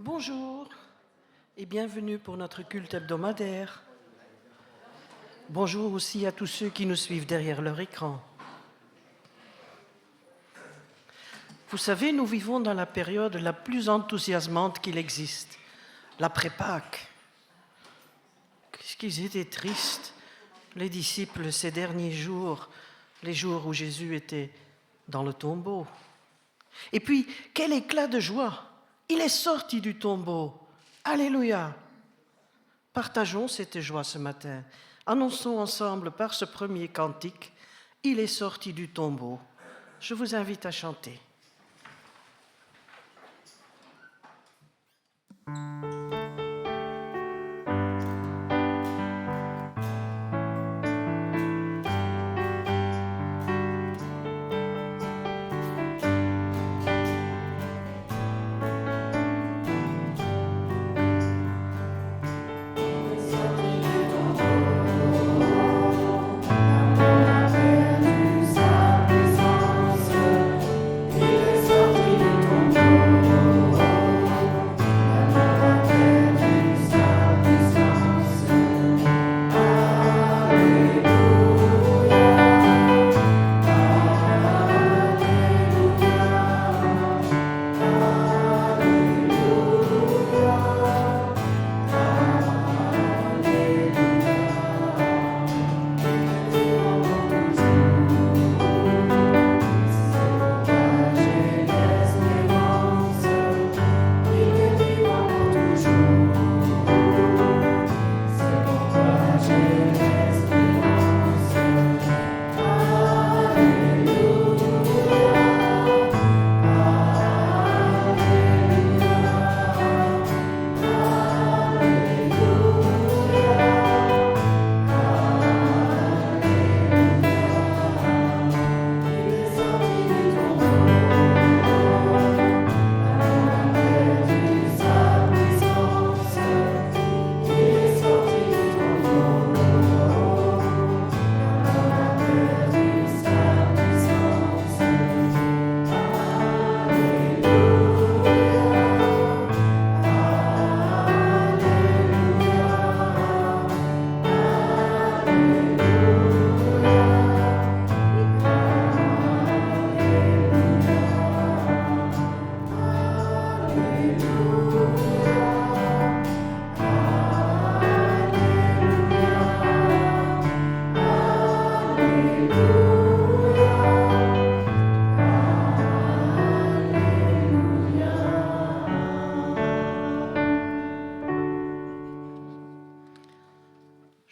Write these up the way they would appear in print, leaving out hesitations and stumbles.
Bonjour et bienvenue pour notre culte hebdomadaire. Bonjour aussi à tous ceux qui nous suivent derrière leur écran. Vous savez, nous vivons dans la période la plus enthousiasmante qu'il existe, l'après-Pâques. Qu'est-ce qu'ils étaient tristes, les disciples, ces derniers jours, les jours où Jésus était dans le tombeau. Et puis, quel éclat de joie! Il est sorti du tombeau. Alléluia! Partageons cette joie ce matin. Annonçons ensemble par ce premier cantique, il est sorti du tombeau. Je vous invite à chanter.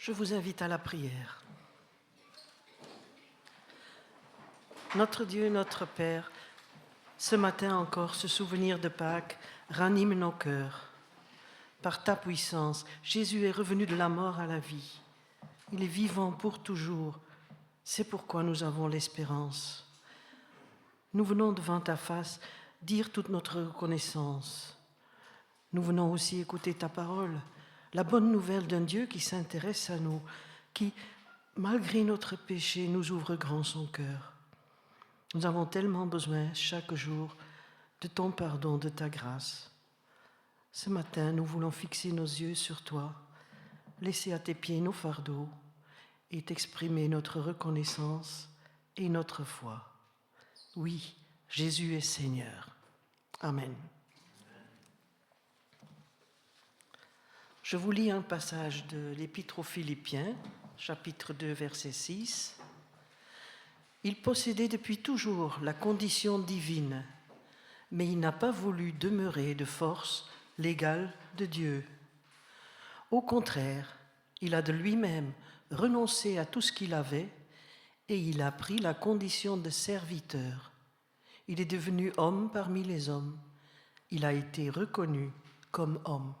Je vous invite à la prière. Notre Dieu, notre Père, ce matin encore, ce souvenir de Pâques ranime nos cœurs. Par ta puissance, Jésus est revenu de la mort à la vie. Il est vivant pour toujours. C'est pourquoi nous avons l'espérance. Nous venons devant ta face dire toute notre reconnaissance. Nous venons aussi écouter ta parole, la bonne nouvelle d'un Dieu qui s'intéresse à nous, qui, malgré notre péché, nous ouvre grand son cœur. Nous avons tellement besoin chaque jour de ton pardon, de ta grâce. Ce matin, nous voulons fixer nos yeux sur toi, laisser à tes pieds nos fardeaux et t'exprimer notre reconnaissance et notre foi. Oui, Jésus est Seigneur. Amen. Je vous lis un passage de l'Épître aux Philippiens, chapitre 2, verset 6. « Il possédait depuis toujours la condition divine, mais il n'a pas voulu demeurer de force l'égal de Dieu. Au contraire, il a de lui-même renoncé à tout ce qu'il avait et il a pris la condition de serviteur. Il est devenu homme parmi les hommes. Il a été reconnu comme homme.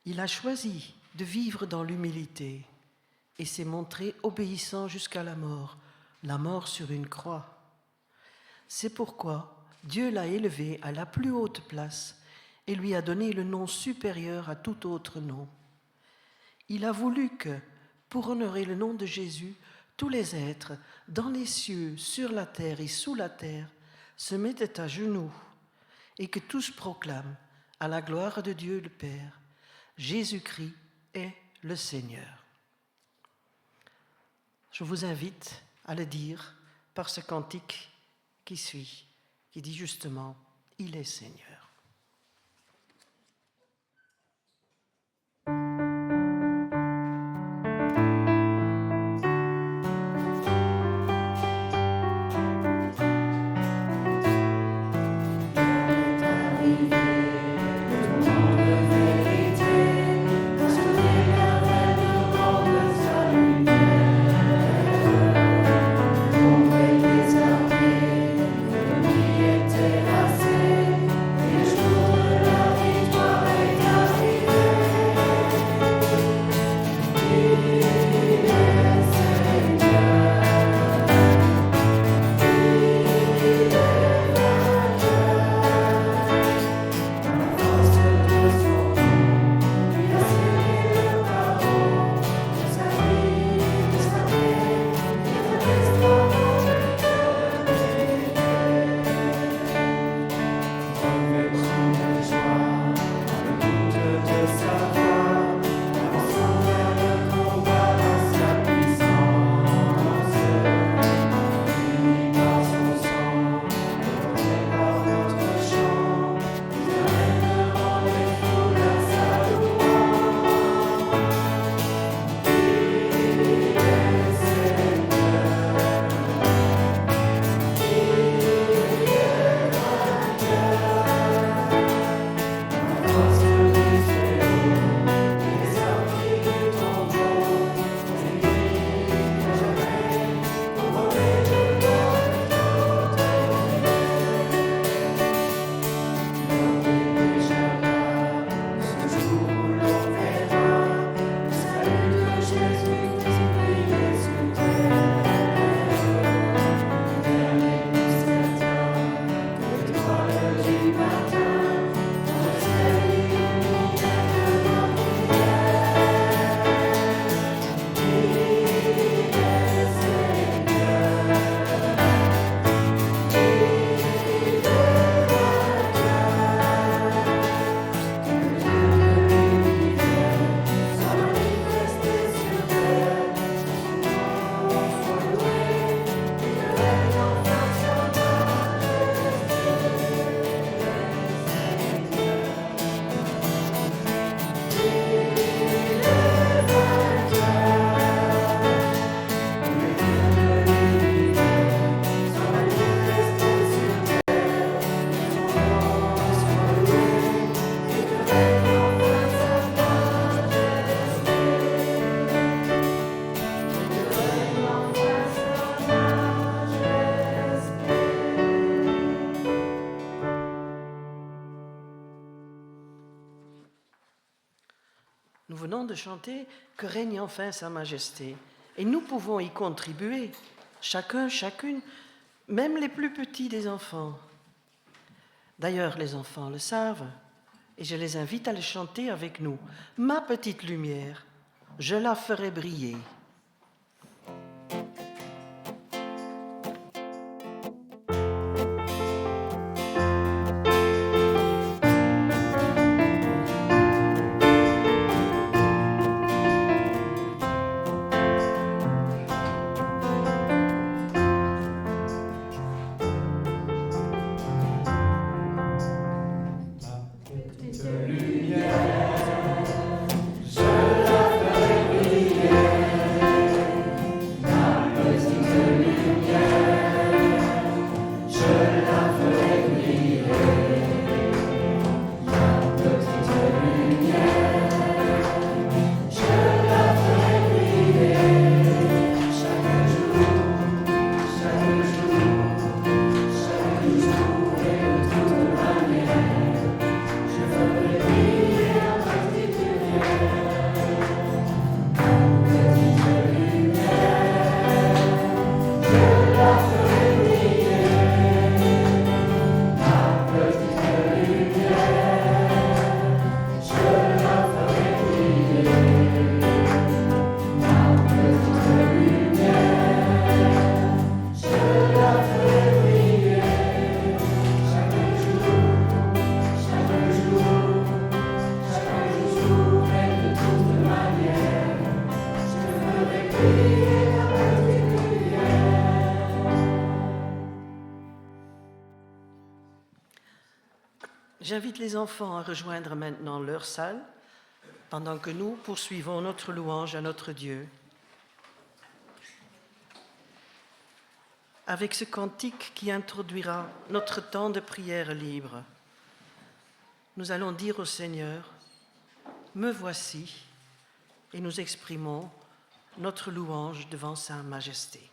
Il a choisi de vivre dans l'humilité et s'est montré obéissant jusqu'à la mort sur une croix. C'est pourquoi Dieu l'a élevé à la plus haute place et lui a donné le nom supérieur à tout autre nom. Il a voulu que, pour honorer le nom de Jésus, tous les êtres, dans les cieux, sur la terre et sous la terre, se mettent à genoux et que tous proclament à la gloire de Dieu le Père. Jésus-Christ est le Seigneur. Je vous invite à le dire par ce cantique qui suit, qui dit justement « Il est Seigneur ». Nous venons de chanter « Que règne enfin sa majesté » et nous pouvons y contribuer, chacun, chacune, même les plus petits des enfants. D'ailleurs, les enfants le savent et je les invite à le chanter avec nous. « Ma petite lumière, je la ferai briller ». Je la ferai briller. J'invite les enfants à rejoindre maintenant leur salle pendant que nous poursuivons notre louange à notre Dieu. Avec ce cantique qui introduira notre temps de prière libre, nous allons dire au Seigneur, « Me voici » et nous exprimons notre louange devant sa majesté.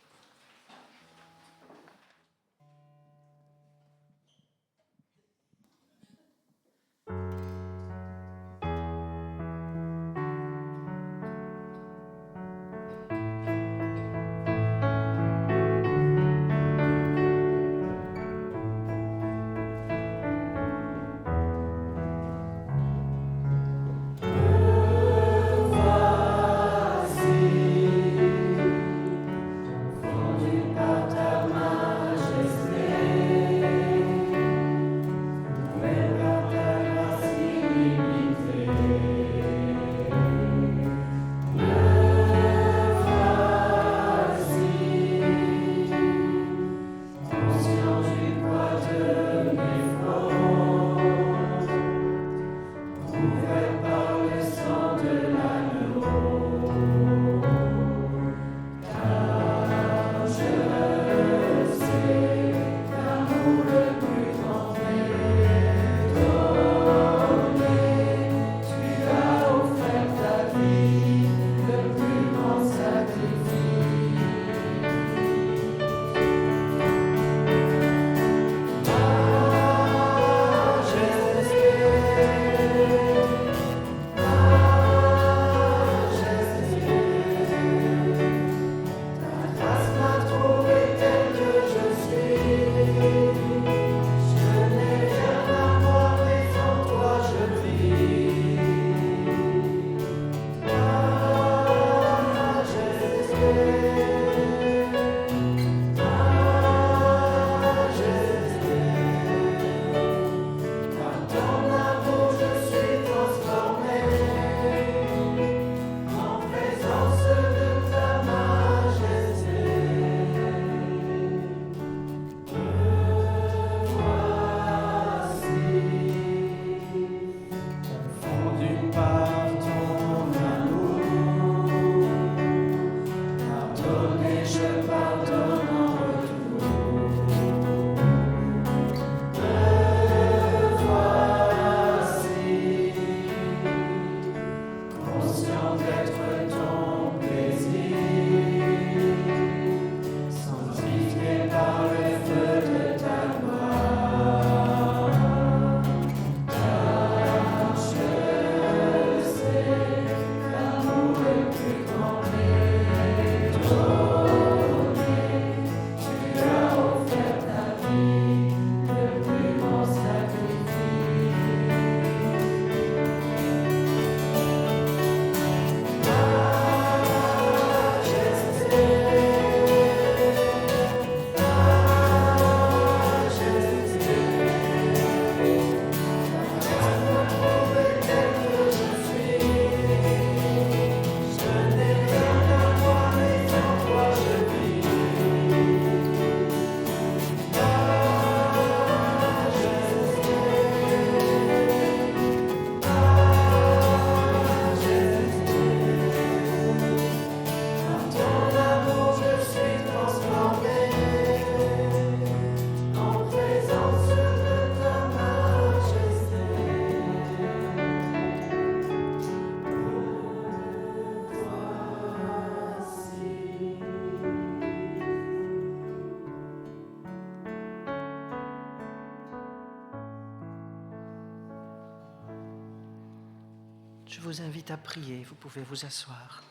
Je vous invite à prier, vous pouvez vous asseoir.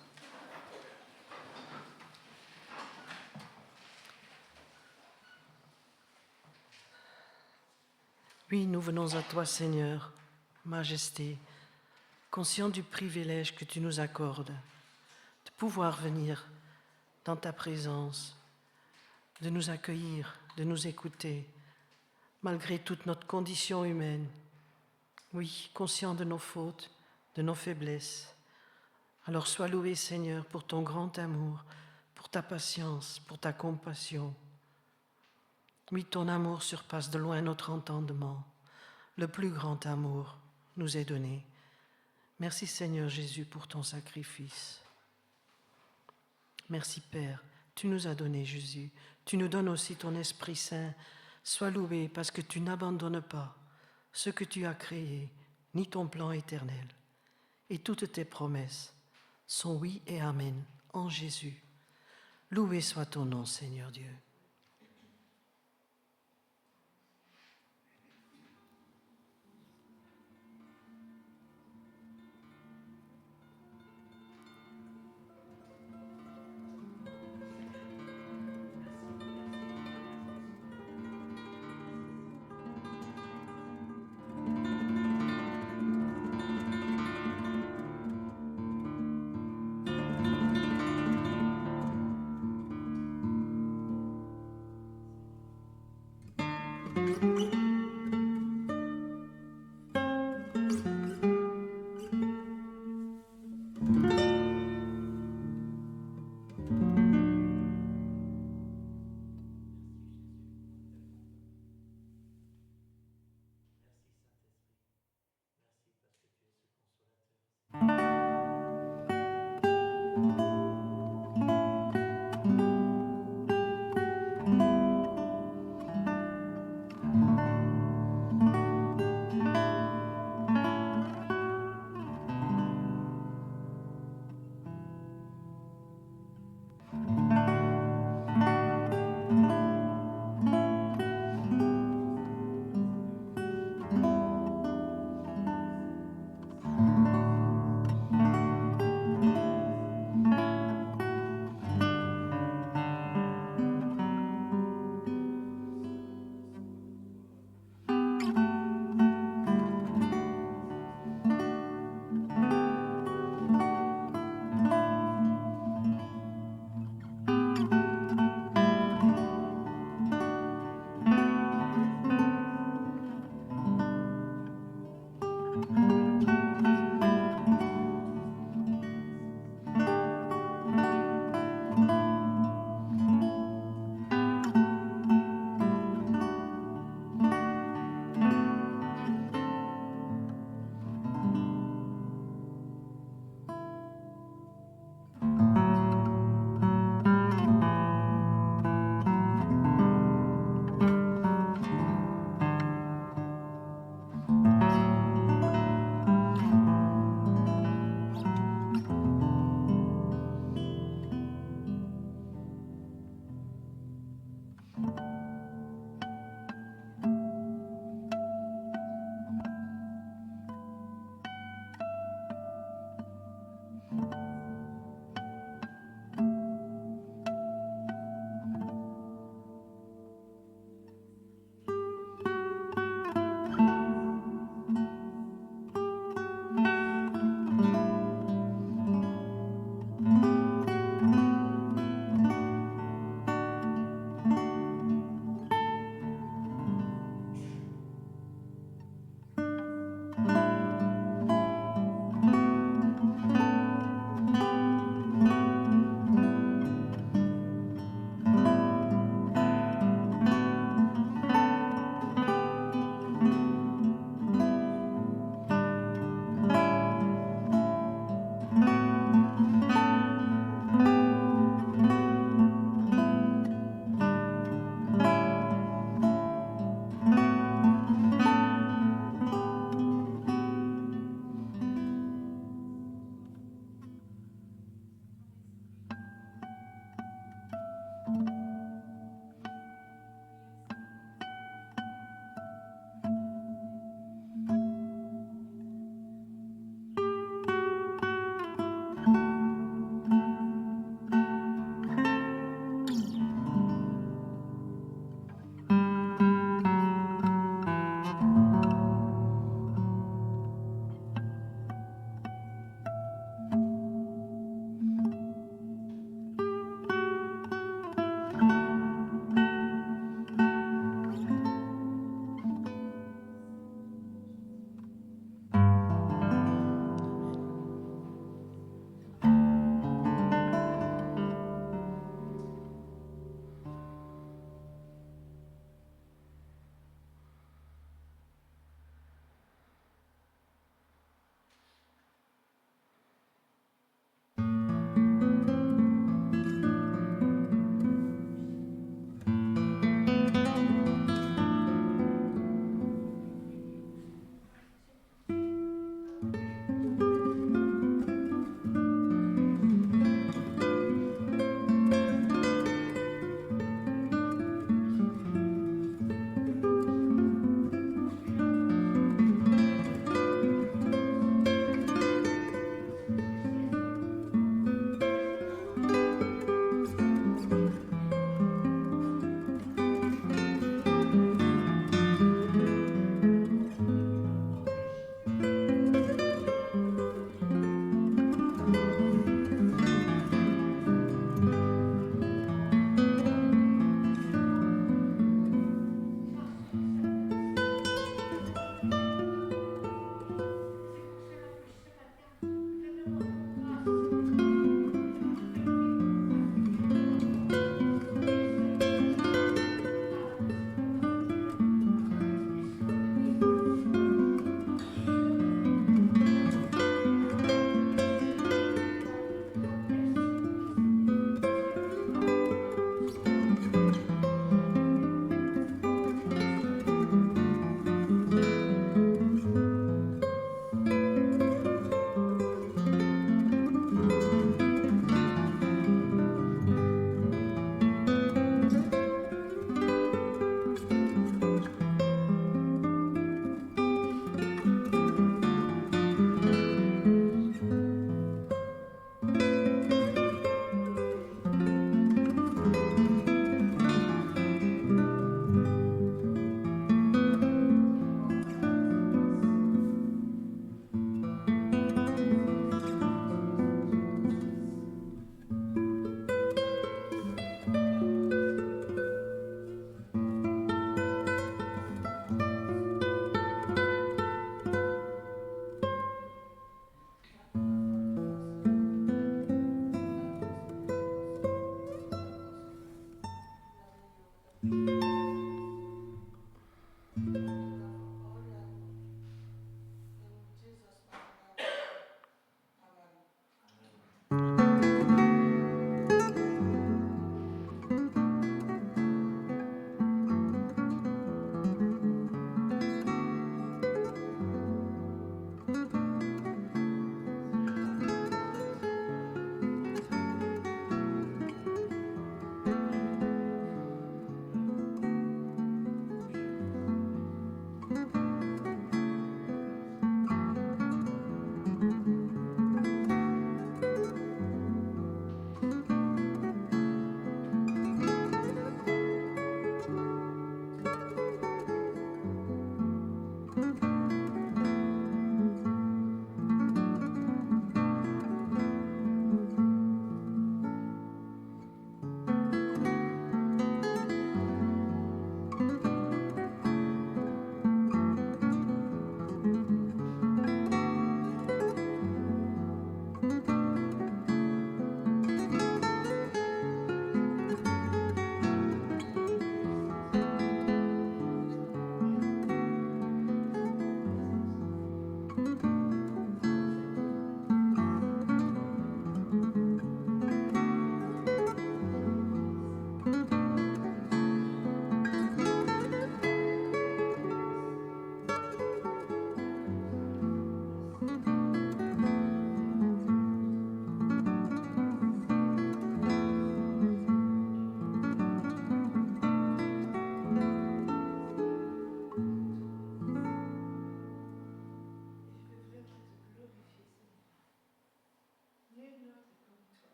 Oui, nous venons à toi, Seigneur, Majesté, conscients du privilège que tu nous accordes de pouvoir venir dans ta présence, de nous accueillir, de nous écouter, malgré toute notre condition humaine. Oui, conscients de nos fautes, de nos faiblesses. Alors sois loué, Seigneur, pour ton grand amour, pour ta patience, pour ta compassion. Oui, ton amour surpasse de loin notre entendement. le plus grand amour nous est donné. Merci Seigneur Jésus pour ton sacrifice. Merci Père, tu nous as donné Jésus. Tu nous donnes aussi ton Esprit Saint. Sois loué parce que tu n'abandonnes pas ce que tu as créé, ni ton plan éternel. Et toutes tes promesses sont oui et amen en Jésus. Loué soit ton nom, Seigneur Dieu.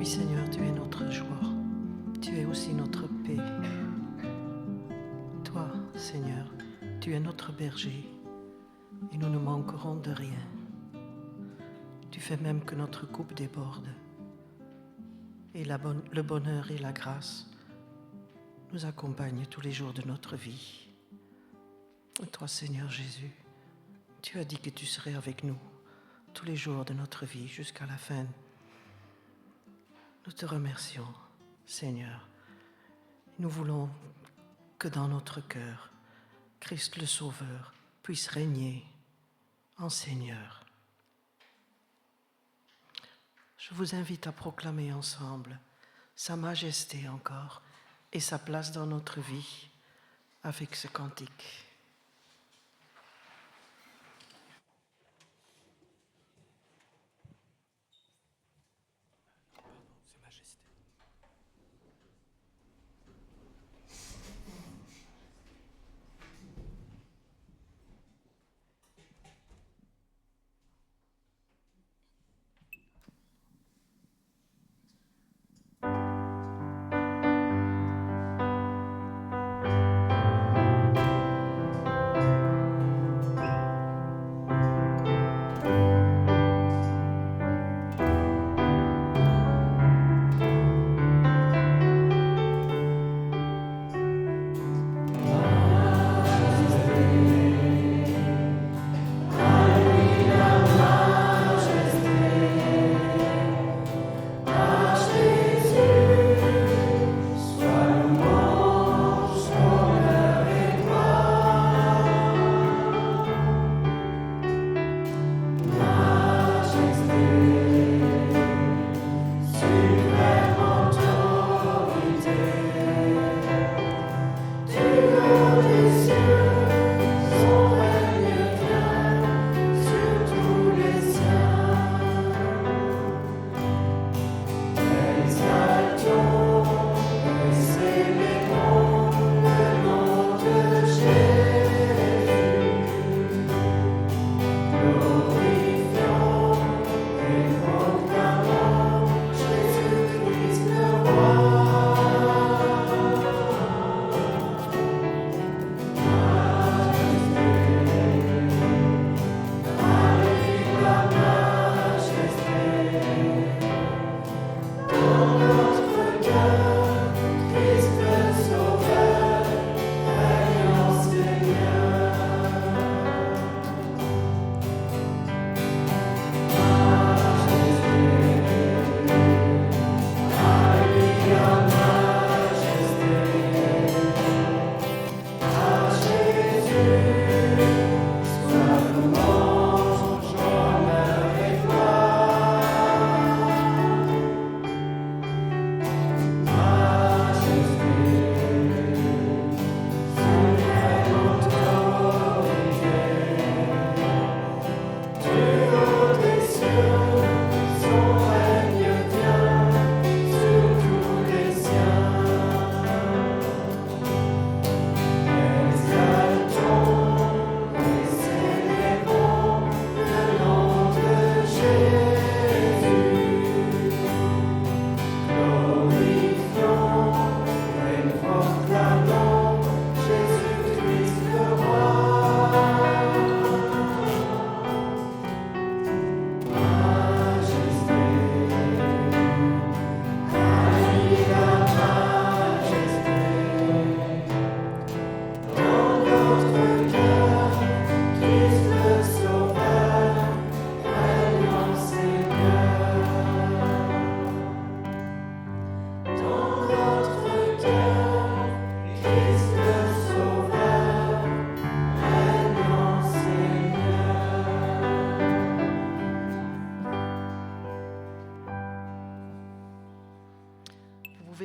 Oui, Seigneur, tu es notre joie. Tu es aussi notre paix. Toi, Seigneur, tu es notre berger et nous ne manquerons de rien. Tu fais même que notre coupe déborde. Et le bonheur et la grâce nous accompagnent tous les jours de notre vie. Et toi, Seigneur Jésus, tu as dit que tu serais avec nous tous les jours de notre vie jusqu'à la fin. Nous te remercions, Seigneur. Nous voulons que dans notre cœur, Christ le Sauveur puisse régner en Seigneur. Je vous invite à proclamer ensemble sa majesté encore et sa place dans notre vie avec ce cantique.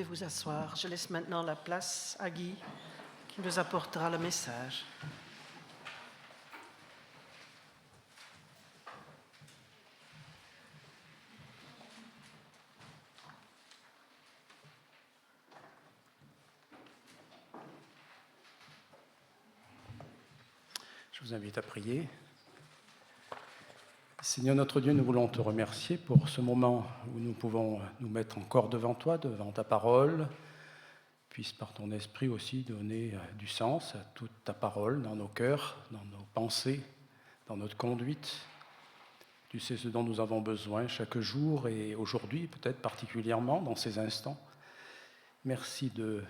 Vous asseoir. Je laisse maintenant la place à Guy qui nous apportera le message. Je vous invite à prier. Seigneur notre Dieu, nous voulons te remercier pour ce moment où nous pouvons nous mettre encore devant toi, devant ta parole. Puisse par ton esprit aussi donner du sens à toute ta parole dans nos cœurs, dans nos pensées, dans notre conduite. Tu sais ce dont nous avons besoin chaque jour et aujourd'hui, peut-être particulièrement dans ces instants. Merci de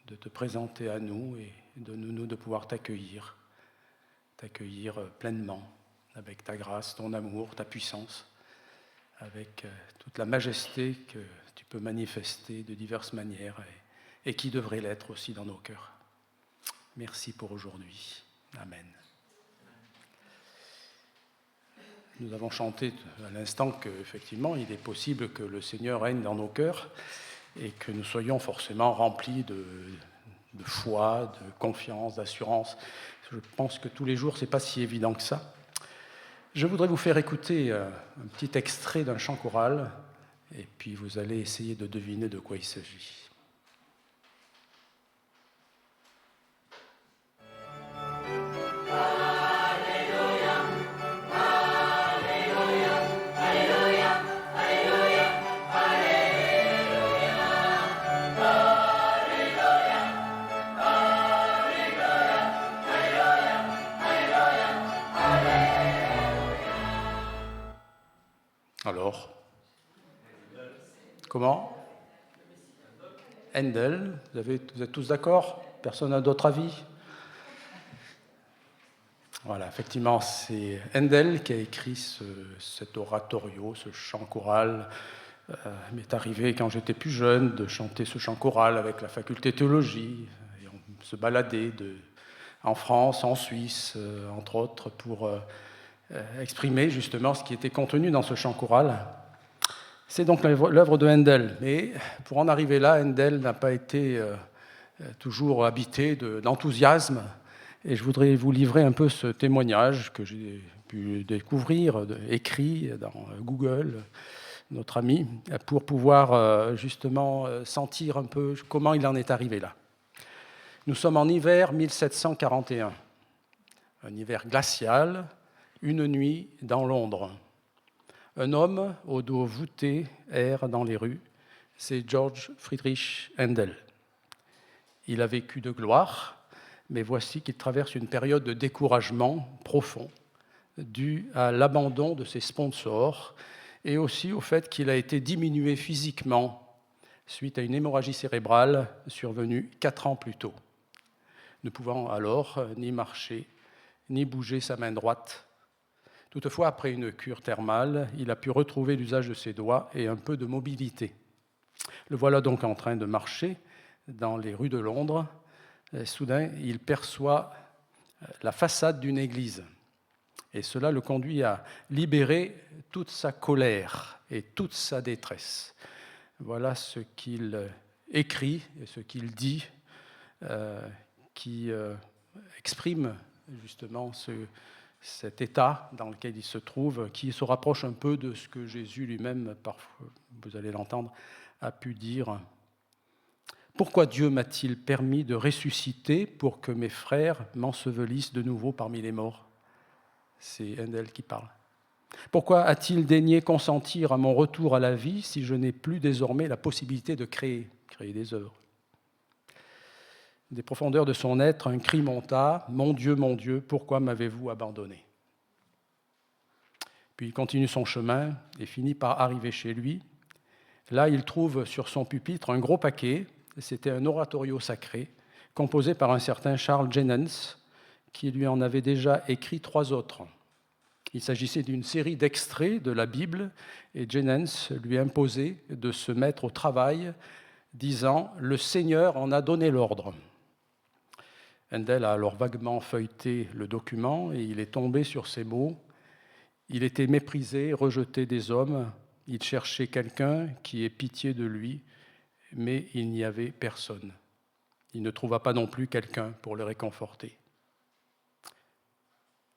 te présenter à nous et de pouvoir t'accueillir pleinement avec ta grâce, ton amour, ta puissance, avec toute la majesté que tu peux manifester de diverses manières et qui devrait l'être aussi dans nos cœurs. Merci pour aujourd'hui. Amen. Nous avons chanté à l'instant qu'effectivement, il est possible que le Seigneur règne dans nos cœurs et que nous soyons forcément remplis de foi, de confiance, d'assurance. Je pense que tous les jours, ce n'est pas si évident que ça. Je voudrais vous faire écouter un petit extrait d'un chant choral et puis vous allez essayer de deviner de quoi il s'agit. Alors, comment ? Handel, vous êtes tous d'accord ? Personne n'a d'autre avis ? Voilà, effectivement, c'est Handel qui a écrit cet oratorio, ce chant choral. Il m'est arrivé, quand j'étais plus jeune, de chanter ce chant choral avec la faculté de théologie. Et on se baladait en France, en Suisse, entre autres, pour exprimer justement ce qui était contenu dans ce chant choral. C'est donc l'œuvre de Handel. Mais pour en arriver là, Handel n'a pas été toujours habité d'enthousiasme. Et je voudrais vous livrer un peu ce témoignage que j'ai pu découvrir, écrit dans Google, notre ami, pour pouvoir justement sentir un peu comment il en est arrivé là. Nous sommes en hiver 1741, un hiver glacial, une nuit dans Londres. Un homme au dos voûté erre dans les rues, c'est Georg Friedrich Handel. Il a vécu de gloire, mais voici qu'il traverse une période de découragement profond, dû à l'abandon de ses sponsors et aussi au fait qu'il a été diminué physiquement suite à une hémorragie cérébrale survenue 4 ans plus tôt, ne pouvant alors ni marcher, ni bouger sa main droite. Toutefois, après une cure thermale, il a pu retrouver l'usage de ses doigts et un peu de mobilité. Le voilà donc en train de marcher dans les rues de Londres. Soudain, il perçoit la façade d'une église. Et cela le conduit à libérer toute sa colère et toute sa détresse. Voilà ce qu'il écrit et ce qu'il dit, qui exprime justement cet état dans lequel il se trouve, qui se rapproche un peu de ce que Jésus lui-même, parfois, vous allez l'entendre, a pu dire. Pourquoi Dieu m'a-t-il permis de ressusciter pour que mes frères m'ensevelissent de nouveau parmi les morts ? C'est Handel qui parle. Pourquoi a-t-il daigné consentir à mon retour à la vie si je n'ai plus désormais la possibilité de créer des œuvres ? Des profondeurs de son être, un cri monta, « Mon Dieu, pourquoi m'avez-vous abandonné ?» Puis il continue son chemin et finit par arriver chez lui. Là, il trouve sur son pupitre un gros paquet. C'était un oratorio sacré, composé par un certain Charles Jennens, qui lui en avait déjà écrit 3 autres. Il s'agissait d'une série d'extraits de la Bible, et Jennens lui imposait de se mettre au travail, disant « Le Seigneur en a donné l'ordre ». Handel a alors vaguement feuilleté le document et il est tombé sur ces mots. Il était méprisé, rejeté des hommes. Il cherchait quelqu'un qui ait pitié de lui, mais il n'y avait personne. Il ne trouva pas non plus quelqu'un pour le réconforter.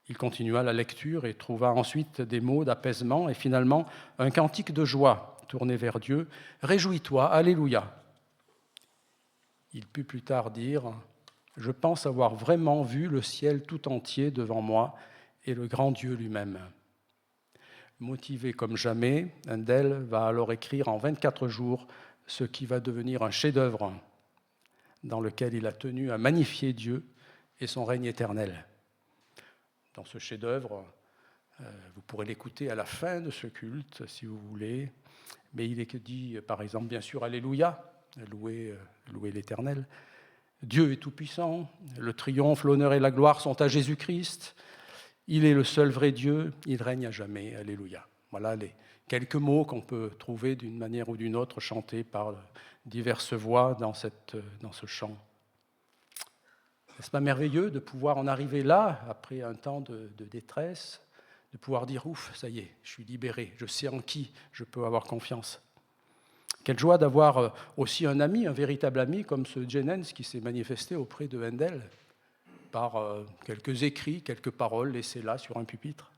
Il continua la lecture et trouva ensuite des mots d'apaisement et finalement un cantique de joie tourné vers Dieu. « Réjouis-toi, Alléluia !» Il put plus tard dire « Je pense avoir vraiment vu le ciel tout entier devant moi et le grand Dieu lui-même. » Motivé comme jamais, Handel va alors écrire en 24 jours ce qui va devenir un chef-d'œuvre dans lequel il a tenu à magnifier Dieu et son règne éternel. Dans ce chef-d'œuvre, vous pourrez l'écouter à la fin de ce culte, si vous voulez, mais il est dit, par exemple, bien sûr, Alléluia, louez l'Éternel. Dieu est tout-puissant, le triomphe, l'honneur et la gloire sont à Jésus-Christ. Il est le seul vrai Dieu, il règne à jamais, Alléluia. Voilà les quelques mots qu'on peut trouver d'une manière ou d'une autre chantés par diverses voix dans ce chant. N'est-ce pas merveilleux de pouvoir en arriver là, après un temps de détresse, de pouvoir dire « Ouf, ça y est, je suis libéré, je sais en qui je peux avoir confiance ». Quelle joie d'avoir aussi un ami, un véritable ami, comme ce Jennens qui s'est manifesté auprès de Handel par quelques écrits, quelques paroles laissées là sur un pupitre.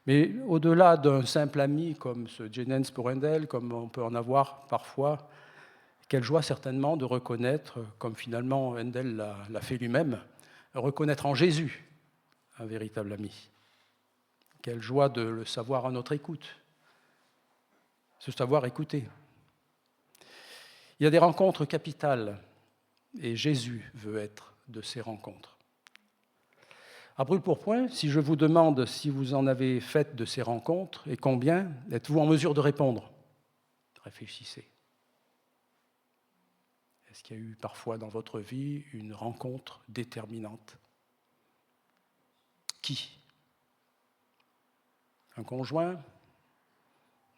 Mais au-delà d'un simple ami comme ce Jennens pour Handel, comme on peut en avoir parfois, quelle joie certainement de reconnaître, comme finalement Handel l'a fait lui-même, reconnaître en Jésus un véritable ami. Quelle joie de le savoir à notre écoute, se savoir écouter. Il y a des rencontres capitales et Jésus veut être de ces rencontres. À brûle-pourpoint, si je vous demande si vous en avez fait de ces rencontres et combien, êtes-vous en mesure de répondre ? Réfléchissez. Est-ce qu'il y a eu parfois dans votre vie une rencontre déterminante ? Qui ? Un conjoint ?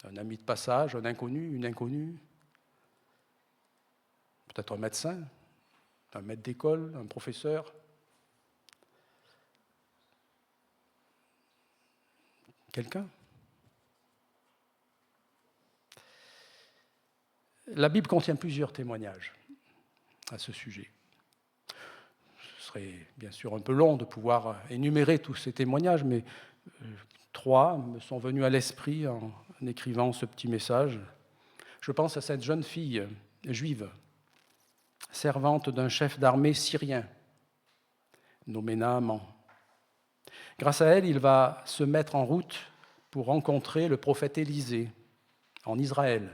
Un ami de passage, un inconnu, une inconnue, peut-être un médecin, un maître d'école, un professeur. Quelqu'un ? La Bible contient plusieurs témoignages à ce sujet. Ce serait bien sûr un peu long de pouvoir énumérer tous ces témoignages, mais 3 me sont venus à l'esprit en écrivant ce petit message. Je pense à cette jeune fille juive, servante d'un chef d'armée syrien, nommé Naaman. Grâce à elle, il va se mettre en route pour rencontrer le prophète Élisée en Israël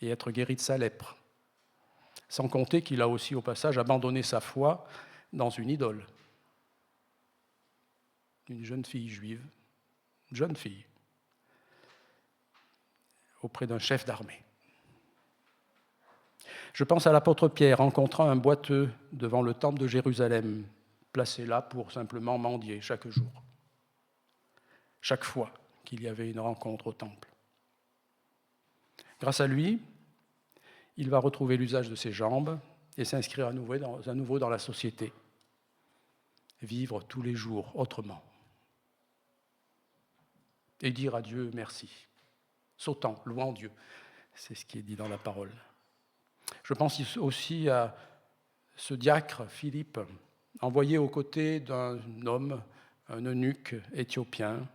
et être guéri de sa lèpre. Sans compter qu'il a aussi au passage abandonné sa foi dans une idole. Une jeune fille juive, jeune fille, auprès d'un chef d'armée. Je pense à l'apôtre Pierre rencontrant un boiteux devant le temple de Jérusalem, placé là pour simplement mendier chaque jour, chaque fois qu'il y avait une rencontre au temple. Grâce à lui, il va retrouver l'usage de ses jambes et s'inscrire à nouveau dans la société, vivre tous les jours autrement et dire à Dieu merci, sautant, louant Dieu. C'est ce qui est dit dans la parole. Je pense aussi à ce diacre, Philippe, envoyé aux côtés d'un homme, un eunuque éthiopien,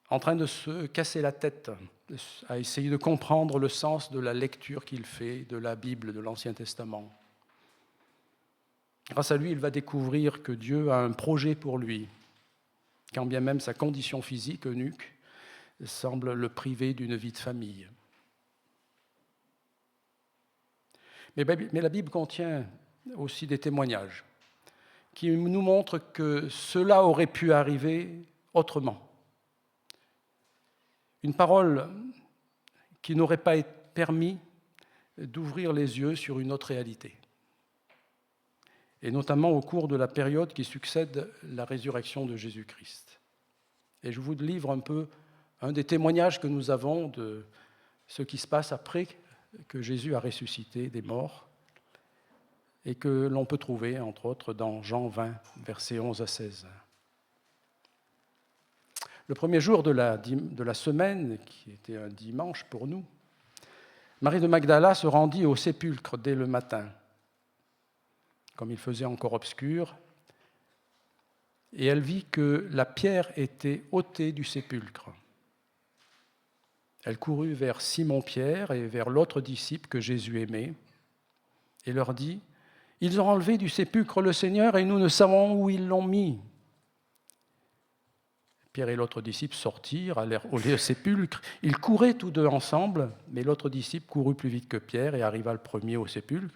en train de se casser la tête, à essayer de comprendre le sens de la lecture qu'il fait de la Bible, de l'Ancien Testament. Grâce à lui, il va découvrir que Dieu a un projet pour lui, quand bien même sa condition physique, eunuque, semble le priver d'une vie de famille. Mais la Bible contient aussi des témoignages qui nous montrent que cela aurait pu arriver autrement. Une parole qui n'aurait pas permis d'ouvrir les yeux sur une autre réalité, et notamment au cours de la période qui succède la résurrection de Jésus-Christ. Et je vous livre un peu un des témoignages que nous avons de ce qui se passe après que Jésus a ressuscité des morts et que l'on peut trouver, entre autres, dans Jean 20, versets 11 à 16. Le premier jour de la semaine, qui était un dimanche pour nous, Marie de Magdala se rendit au sépulcre dès le matin, comme il faisait encore obscur, et elle vit que la pierre était ôtée du sépulcre. Elle courut vers Simon-Pierre et vers l'autre disciple que Jésus aimait, et leur dit : « Ils ont enlevé du sépulcre le Seigneur et nous ne savons où ils l'ont mis. » Pierre et l'autre disciple sortirent, allèrent au sépulcre. Ils couraient tous deux ensemble, mais l'autre disciple courut plus vite que Pierre et arriva le premier au sépulcre.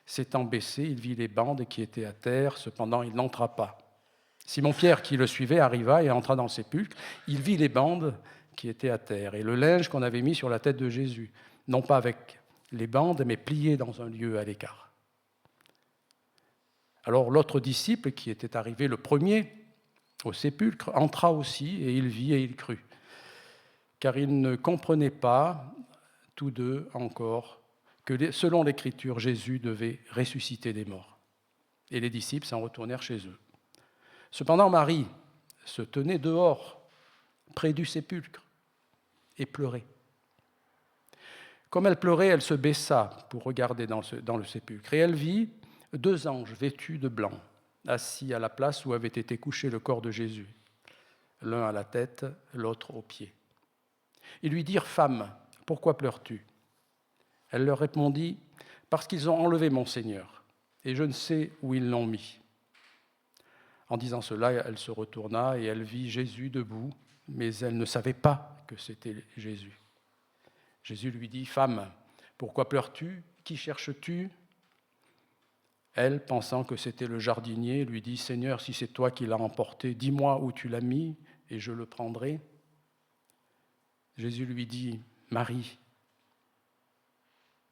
S'étant baissé, il vit les bandes qui étaient à terre, cependant il n'entra pas. Simon-Pierre, qui le suivait, arriva et entra dans le sépulcre. Il vit les bandes qui étaient à terre et le linge qu'on avait mis sur la tête de Jésus, non pas avec les bandes, mais plié dans un lieu à l'écart. Alors l'autre disciple, qui était arrivé le premier au sépulcre, entra aussi et il vit et il crut, car ils ne comprenaient pas, tous deux encore, que selon l'Écriture, Jésus devait ressusciter des morts. Et les disciples s'en retournèrent chez eux. Cependant, Marie se tenait dehors, près du sépulcre, et pleurait. Comme elle pleurait, elle se baissa pour regarder dans le sépulcre, et elle vit 2 anges vêtus de blanc, assis à la place où avait été couché le corps de Jésus, l'un à la tête, l'autre aux pieds. Ils lui dirent « Femme, pourquoi pleures-tu » Elle leur répondit « Parce qu'ils ont enlevé mon Seigneur, et je ne sais où ils l'ont mis. » En disant cela, elle se retourna et elle vit Jésus debout, mais elle ne savait pas que c'était Jésus. Jésus lui dit « Femme, pourquoi pleures-tu ? Qui cherches-tu » Elle, pensant que c'était le jardinier, lui dit « Seigneur, si c'est toi qui l'as emporté, dis-moi où tu l'as mis, et je le prendrai. » Jésus lui dit « Marie. »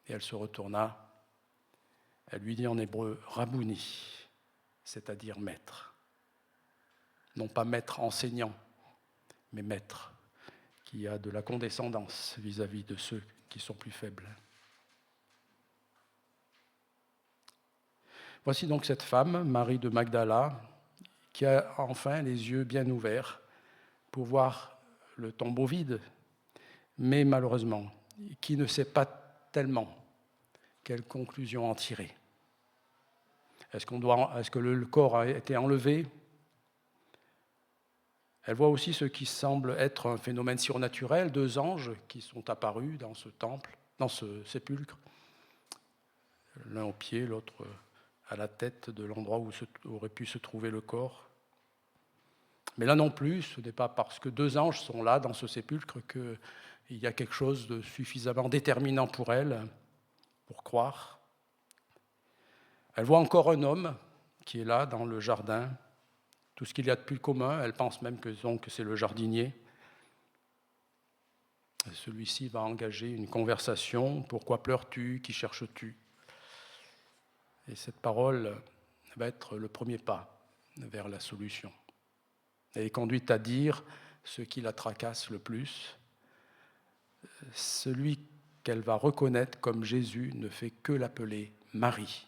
Et elle se retourna. Elle lui dit en hébreu « Rabouni », c'est-à-dire maître. Non pas maître enseignant, mais maître, qui a de la condescendance vis-à-vis de ceux qui sont plus faibles. Voici donc cette femme, Marie de Magdala, qui a enfin les yeux bien ouverts pour voir le tombeau vide, mais malheureusement, qui ne sait pas tellement quelle conclusion en tirer. Est-ce que le corps a été enlevé ? Elle voit aussi ce qui semble être un phénomène surnaturel, 2 anges qui sont apparus dans ce temple, dans ce sépulcre, l'un au pied, l'autre à la tête de l'endroit où aurait pu se trouver le corps. Mais là non plus, ce n'est pas parce que 2 anges sont là dans ce sépulcre qu'il y a quelque chose de suffisamment déterminant pour elle, pour croire. Elle voit encore un homme qui est là dans le jardin. Tout ce qu'il y a de plus commun, elle pense même que c'est le jardinier. Celui-ci va engager une conversation. « Pourquoi pleures-tu ? Qui cherches-tu » Et cette parole va être le premier pas vers la solution. Elle est conduite à dire ce qui la tracasse le plus. Celui qu'elle va reconnaître comme Jésus ne fait que l'appeler Marie.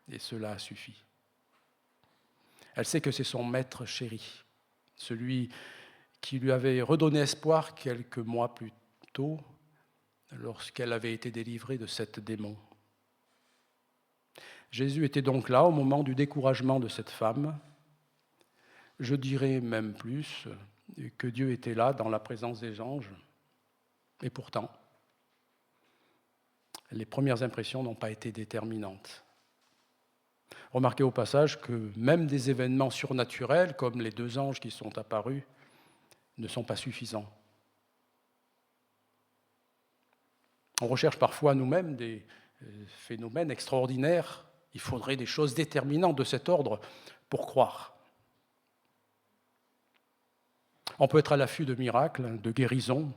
Et cela suffit. Elle sait que c'est son maître chéri, celui qui lui avait redonné espoir quelques mois plus tôt, lorsqu'elle avait été délivrée de 7 démons. Jésus était donc là au moment du découragement de cette femme. Je dirais même plus que Dieu était là dans la présence des anges. Et pourtant, les premières impressions n'ont pas été déterminantes. Remarquez au passage que même des événements surnaturels, comme les 2 anges qui sont apparus, ne sont pas suffisants. On recherche parfois nous-mêmes des phénomènes extraordinaires. Il faudrait des choses déterminantes de cet ordre pour croire. On peut être à l'affût de miracles, de guérisons,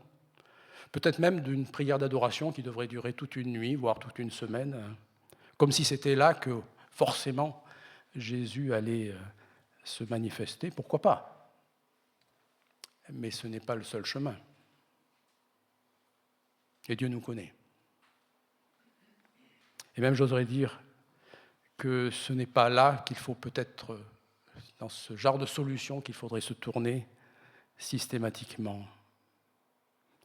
peut-être même d'une prière d'adoration qui devrait durer toute une nuit, voire toute une semaine, comme si c'était là que forcément Jésus allait se manifester. Pourquoi pas ? Mais ce n'est pas le seul chemin. Et Dieu nous connaît. Et même j'oserais dire que ce n'est pas là qu'il faut peut-être, dans ce genre de solution, qu'il faudrait se tourner systématiquement,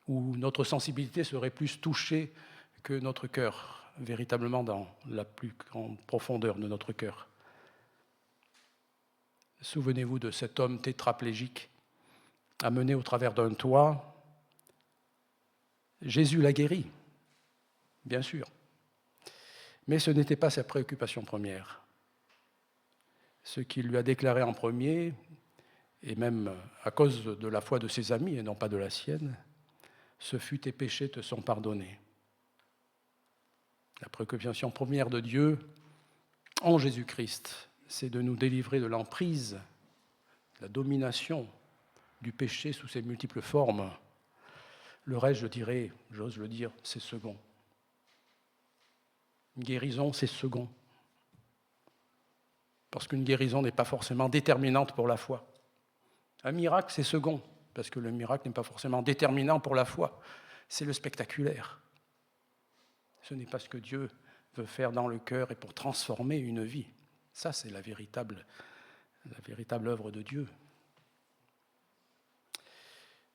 où notre sensibilité serait plus touchée que notre cœur, véritablement dans la plus grande profondeur de notre cœur. Souvenez-vous de cet homme tétraplégique amené au travers d'un toit. Jésus l'a guéri, bien sûr, mais ce n'était pas sa préoccupation première. Ce qu'il lui a déclaré en premier et même à cause de la foi de ses amis et non pas de la sienne, ce fut tes péchés te sont pardonnés. La préoccupation première de Dieu en Jésus-Christ, c'est de nous délivrer de l'emprise, de la domination du péché sous ses multiples formes. Le reste, je dirais, j'ose le dire, c'est second. Une guérison, c'est second. Parce qu'une guérison n'est pas forcément déterminante pour la foi. Un miracle, c'est second, parce que le miracle n'est pas forcément déterminant pour la foi. C'est le spectaculaire. Ce n'est pas ce que Dieu veut faire dans le cœur et pour transformer une vie. Ça, c'est la véritable œuvre de Dieu.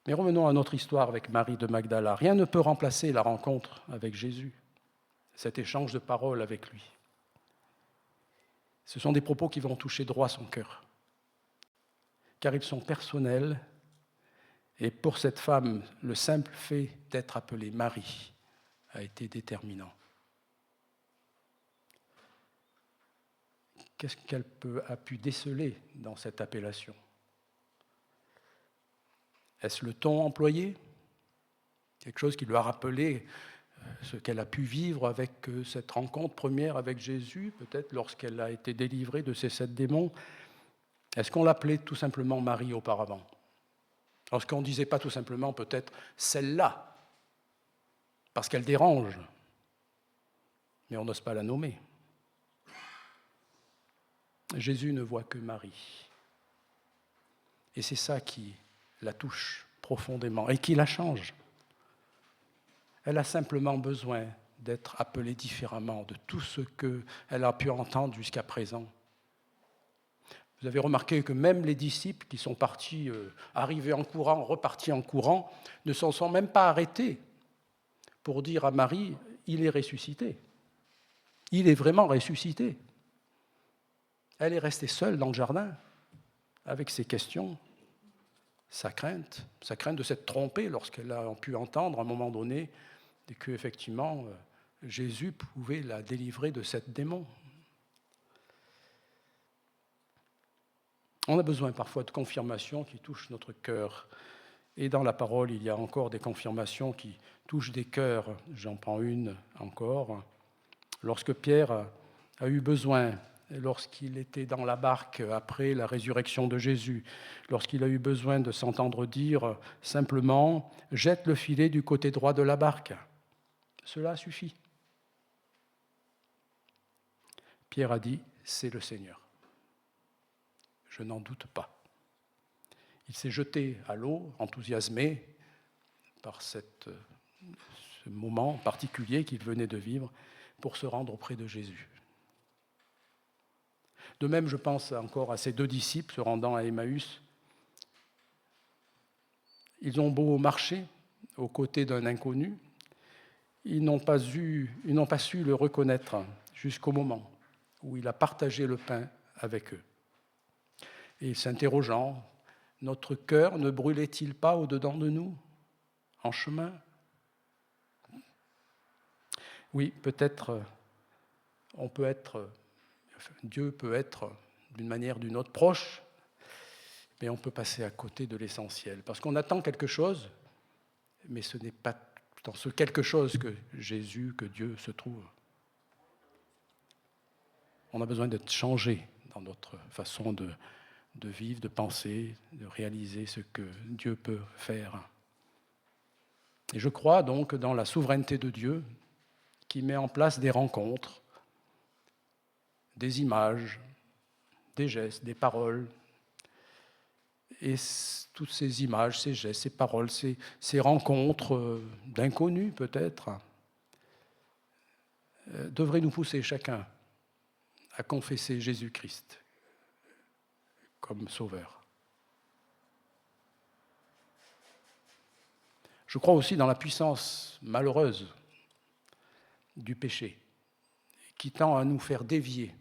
Mais revenons à notre histoire avec Marie de Magdala. Rien ne peut remplacer la rencontre avec Jésus, cet échange de paroles avec lui. Ce sont des propos qui vont toucher droit son cœur, car ils sont personnels, et pour cette femme, le simple fait d'être appelée Marie a été déterminant. Qu'est-ce qu'elle a pu déceler dans cette appellation ? Est-ce le ton employé ? Quelque chose qui lui a rappelé ce qu'elle a pu vivre avec cette rencontre première avec Jésus, peut-être lorsqu'elle a été délivrée de ces 7 démons. Est-ce qu'on l'appelait tout simplement Marie auparavant ? Est-ce qu'on ne disait pas tout simplement peut-être celle-là, parce qu'elle dérange, mais on n'ose pas la nommer. Jésus ne voit que Marie. Et c'est ça qui la touche profondément et qui la change. Elle a simplement besoin d'être appelée différemment de tout ce qu'elle a pu entendre jusqu'à présent. Vous avez remarqué que même les disciples qui sont partis, arrivés en courant, repartis en courant, ne s'en sont même pas arrêtés pour dire à Marie, il est ressuscité. Il est vraiment ressuscité. Elle est restée seule dans le jardin avec ses questions, sa crainte de s'être trompée lorsqu'elle a pu entendre à un moment donné qu'effectivement Jésus pouvait la délivrer de cet démon. On a besoin parfois de confirmations qui touchent notre cœur. Et dans la parole, il y a encore des confirmations qui touchent des cœurs. J'en prends une encore. Lorsque Pierre a eu besoin, lorsqu'il était dans la barque après la résurrection de Jésus, lorsqu'il a eu besoin de s'entendre dire simplement « Jette le filet du côté droit de la barque ». Cela suffit. Pierre a dit « C'est le Seigneur ». Je n'en doute pas. Il s'est jeté à l'eau, enthousiasmé par ce moment particulier qu'il venait de vivre, pour se rendre auprès de Jésus. De même, je pense encore à ces 2 disciples se rendant à Emmaüs. Ils ont beau marcher aux côtés d'un inconnu, ils n'ont pas su le reconnaître jusqu'au moment où il a partagé le pain avec eux. Et s'interrogeant, notre cœur ne brûlait-il pas au-dedans de nous, en chemin ? Oui, peut-être Dieu peut être d'une manière ou d'une autre proche, mais on peut passer à côté de l'essentiel. Parce qu'on attend quelque chose, mais ce n'est pas dans ce quelque chose que Jésus, que Dieu se trouve. On a besoin d'être changé dans notre façon de vivre, de penser, de réaliser ce que Dieu peut faire. Et je crois donc dans la souveraineté de Dieu qui met en place des rencontres, des images, des gestes, des paroles. Et toutes ces images, ces gestes, ces paroles, ces rencontres d'inconnus peut-être, devraient nous pousser chacun à confesser Jésus-Christ comme sauveur. Je crois aussi dans la puissance malheureuse du péché qui tend à nous faire dévier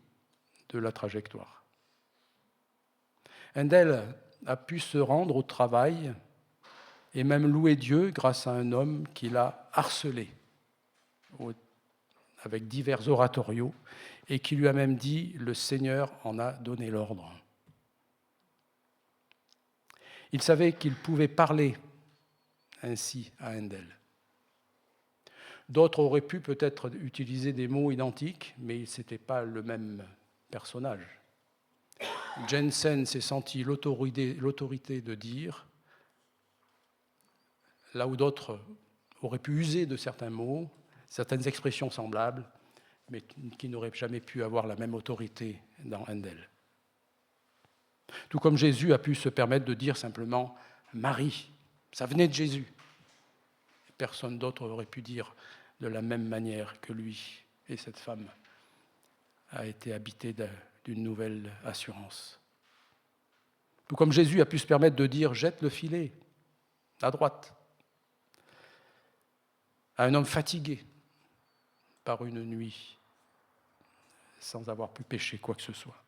de la trajectoire. Handel a pu se rendre au travail et même louer Dieu grâce à un homme qui l'a harcelé avec divers oratorios et qui lui a même dit « Le Seigneur en a donné l'ordre ». Il savait qu'il pouvait parler ainsi à Handel. D'autres auraient pu peut-être utiliser des mots identiques, mais ce n'était pas le même personnage. Jensen s'est senti l'autorité de dire, là où d'autres auraient pu user de certains mots, certaines expressions semblables, mais qui n'auraient jamais pu avoir la même autorité dans Handel. Tout comme Jésus a pu se permettre de dire simplement « Marie », ça venait de Jésus. Personne d'autre aurait pu dire de la même manière que lui. Et cette femme a été habitée d'une nouvelle assurance. Tout comme Jésus a pu se permettre de dire « Jette le filet à droite » à un homme fatigué par une nuit, sans avoir pu pécher quoi que ce soit.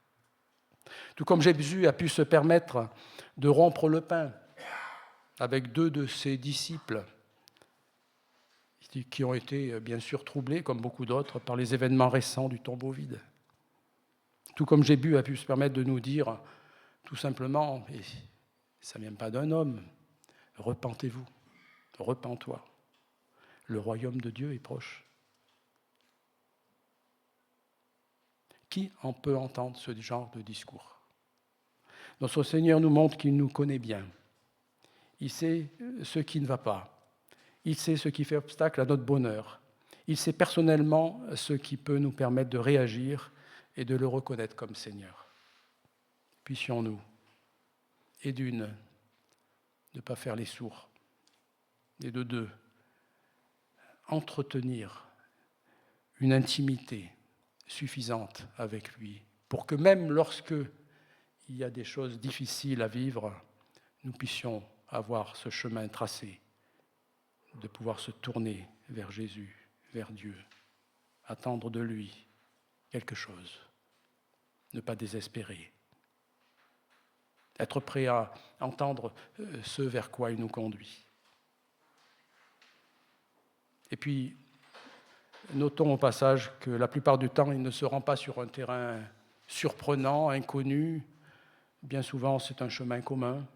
Tout comme Jésus a pu se permettre de rompre le pain avec 2 de ses disciples, qui ont été bien sûr troublés, comme beaucoup d'autres, par les événements récents du tombeau vide. Tout comme Jésus a pu se permettre de nous dire tout simplement, et ça ne vient pas d'un homme, repentez-vous, repens-toi, le royaume de Dieu est proche. Qui en peut entendre ce genre de discours? Notre Seigneur nous montre qu'il nous connaît bien. Il sait ce qui ne va pas. Il sait ce qui fait obstacle à notre bonheur. Il sait personnellement ce qui peut nous permettre de réagir et de le reconnaître comme Seigneur. Puissions-nous, et d'une, ne pas faire les sourds, et de 2, entretenir une intimité suffisante avec lui, pour que même lorsque il y a des choses difficiles à vivre, nous puissions avoir ce chemin tracé, de pouvoir se tourner vers Jésus, vers Dieu, attendre de lui quelque chose, ne pas désespérer, être prêt à entendre ce vers quoi il nous conduit. Et puis, notons au passage que la plupart du temps, il ne se rend pas sur un terrain surprenant, inconnu. Bien souvent, c'est un chemin commun.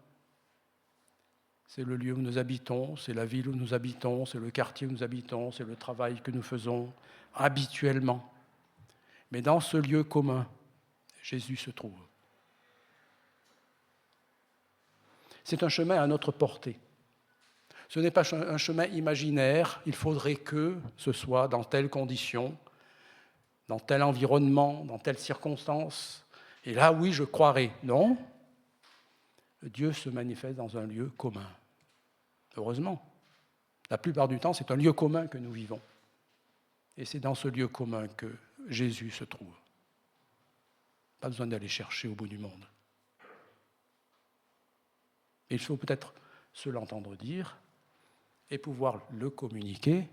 C'est le lieu où nous habitons, c'est la ville où nous habitons, c'est le quartier où nous habitons, c'est le travail que nous faisons habituellement. Mais dans ce lieu commun, Jésus se trouve. C'est un chemin à notre portée. Ce n'est pas un chemin imaginaire, il faudrait que ce soit dans telle condition, dans tel environnement, dans telle circonstance. Et là, oui, je croirai. Non, Dieu se manifeste dans un lieu commun. Heureusement. La plupart du temps, c'est un lieu commun que nous vivons. Et c'est dans ce lieu commun que Jésus se trouve. Pas besoin d'aller chercher au bout du monde. Et il faut peut-être se l'entendre dire et pouvoir le communiquer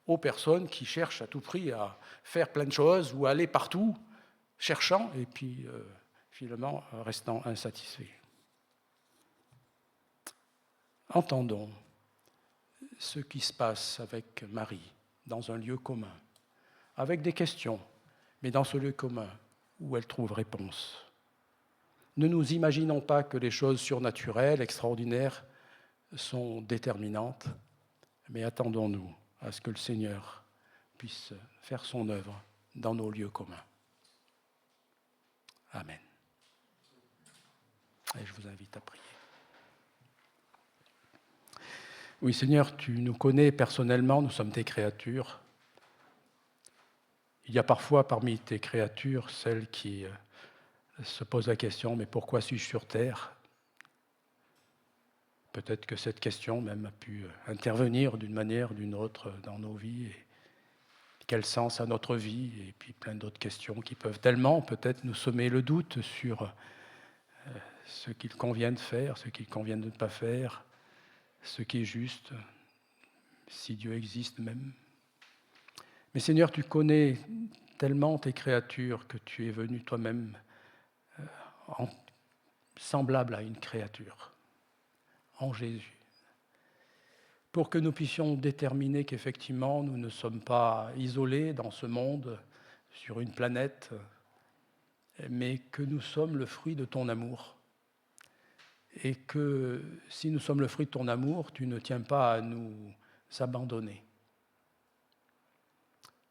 aux personnes qui cherchent à tout prix à faire plein de choses ou à aller partout, cherchant et puis finalement restant insatisfaits. Entendons ce qui se passe avec Marie dans un lieu commun, avec des questions, mais dans ce lieu commun où elle trouve réponse. Ne nous imaginons pas que les choses surnaturelles, extraordinaires, sont déterminantes, mais attendons-nous à ce que le Seigneur puisse faire son œuvre dans nos lieux communs. Amen. Et je vous invite à prier. Oui, Seigneur, tu nous connais personnellement, nous sommes tes créatures. Il y a parfois parmi tes créatures celles qui se posent la question, mais pourquoi suis-je sur terre ? Peut-être que cette question même a pu intervenir d'une manière ou d'une autre dans nos vies. Et quel sens a notre vie ? Et puis plein d'autres questions qui peuvent tellement peut-être nous semer le doute sur ce qu'il convient de faire, ce qu'il convient de ne pas faire, ce qui est juste, si Dieu existe même. Mais Seigneur, tu connais tellement tes créatures que tu es venu toi-même semblable à une créature, en Jésus, pour que nous puissions déterminer qu'effectivement nous ne sommes pas isolés dans ce monde, sur une planète, mais que nous sommes le fruit de ton amour, et que si nous sommes le fruit de ton amour, tu ne tiens pas à nous abandonner.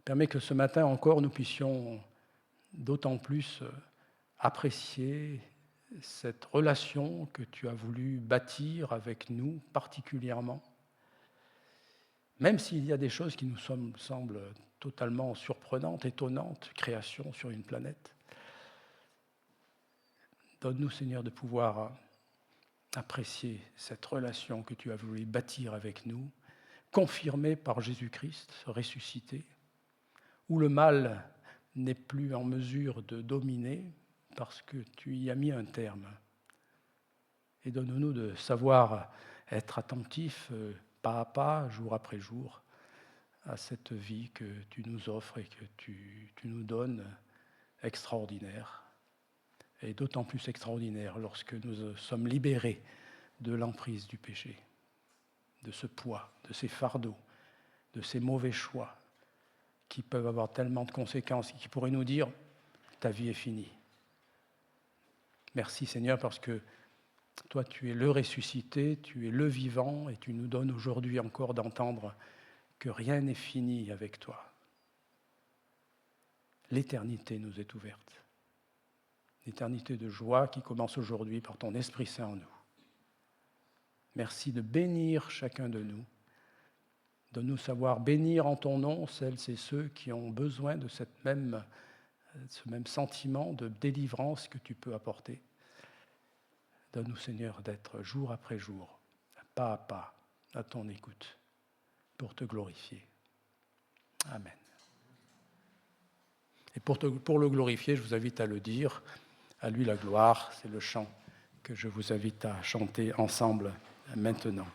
Permets que ce matin encore, nous puissions d'autant plus apprécier cette relation que tu as voulu bâtir avec nous particulièrement, même s'il y a des choses qui nous semblent totalement surprenantes, étonnantes, création sur une planète. Donne-nous, Seigneur, de pouvoir apprécier cette relation que tu as voulu bâtir avec nous, confirmée par Jésus-Christ ressuscité, où le mal n'est plus en mesure de dominer parce que tu y as mis un terme. Et donne-nous de savoir être attentifs pas à pas, jour après jour, à cette vie que tu nous offres et que tu nous donnes extraordinaire. Et d'autant plus extraordinaire lorsque nous sommes libérés de l'emprise du péché, de ce poids, de ces fardeaux, de ces mauvais choix qui peuvent avoir tellement de conséquences et qui pourraient nous dire « ta vie est finie ». Merci Seigneur parce que toi tu es le ressuscité, tu es le vivant et tu nous donnes aujourd'hui encore d'entendre que rien n'est fini avec toi. L'éternité nous est ouverte. L'éternité de joie qui commence aujourd'hui par ton Esprit Saint en nous. Merci de bénir chacun de nous, de nous savoir bénir en ton nom celles et ceux qui ont besoin de ce même sentiment de délivrance que tu peux apporter. Donne-nous, Seigneur, d'être jour après jour, pas à pas, à ton écoute, pour te glorifier. Amen. Et pour le glorifier, je vous invite à le dire. À lui la gloire, c'est le chant que je vous invite à chanter ensemble maintenant.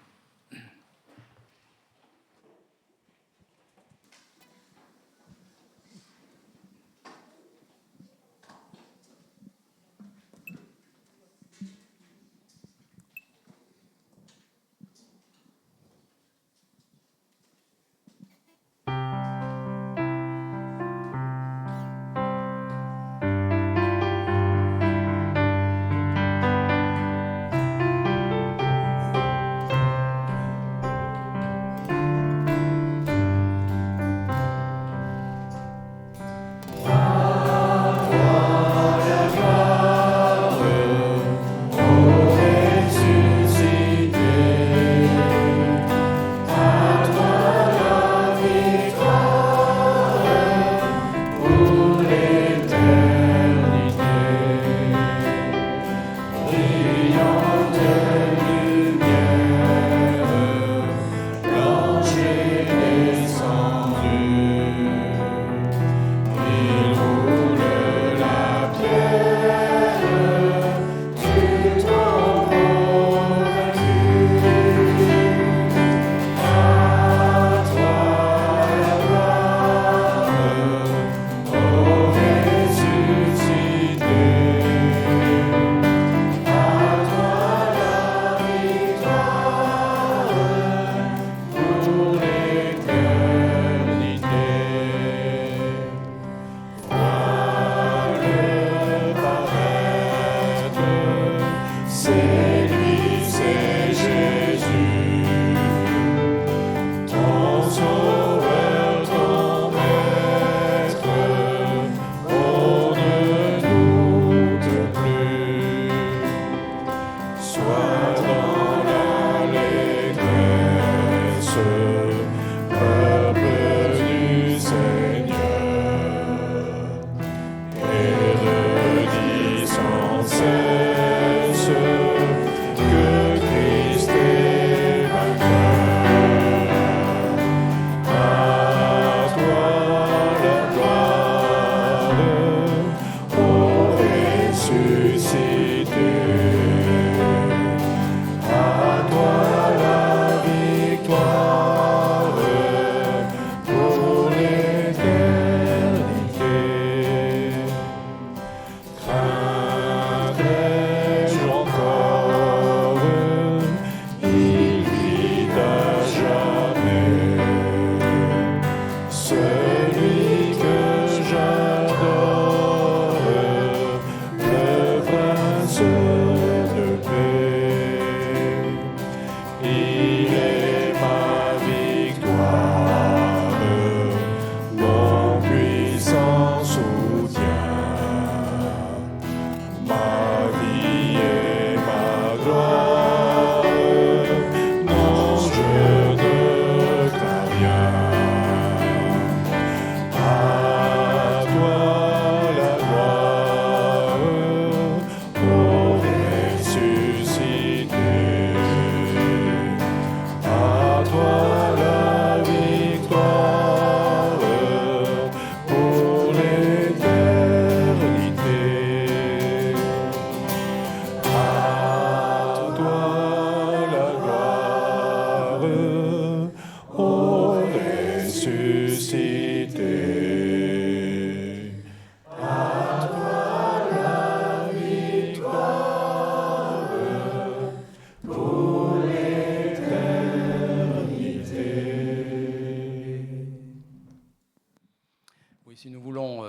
Cesse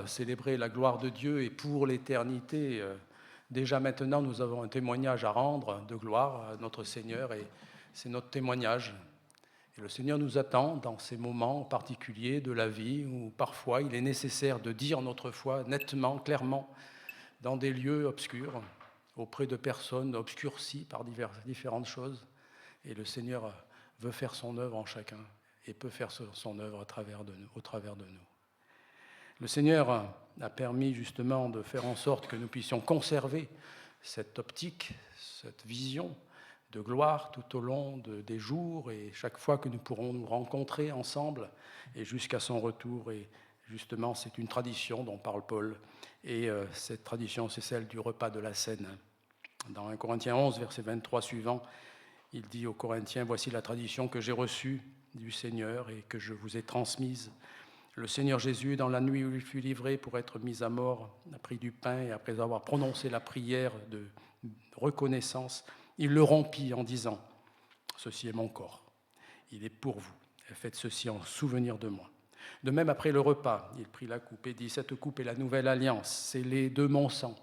célébrer la gloire de Dieu et pour l'éternité, déjà maintenant nous avons un témoignage à rendre de gloire à notre Seigneur et c'est notre témoignage. Et le Seigneur nous attend dans ces moments particuliers de la vie où parfois il est nécessaire de dire notre foi nettement, clairement, dans des lieux obscurs, auprès de personnes obscurcies par différentes choses. Et le Seigneur veut faire son œuvre en chacun et peut faire son œuvre au travers de nous. Le Seigneur a permis justement de faire en sorte que nous puissions conserver cette optique, cette vision de gloire tout au long des jours et chaque fois que nous pourrons nous rencontrer ensemble et jusqu'à son retour. Et justement, c'est une tradition dont parle Paul. Et cette tradition, c'est celle du repas de la Cène. Dans 1 Corinthiens 11, verset 23 suivant, il dit aux Corinthiens, « Voici la tradition que j'ai reçue du Seigneur et que je vous ai transmise. Le Seigneur Jésus, dans la nuit où il fut livré pour être mis à mort, a pris du pain et après avoir prononcé la prière de reconnaissance, il le rompit en disant, « Ceci est mon corps, il est pour vous, et faites ceci en souvenir de moi. » De même, après le repas, il prit la coupe et dit, « Cette coupe est la nouvelle alliance, scellée de mon sang.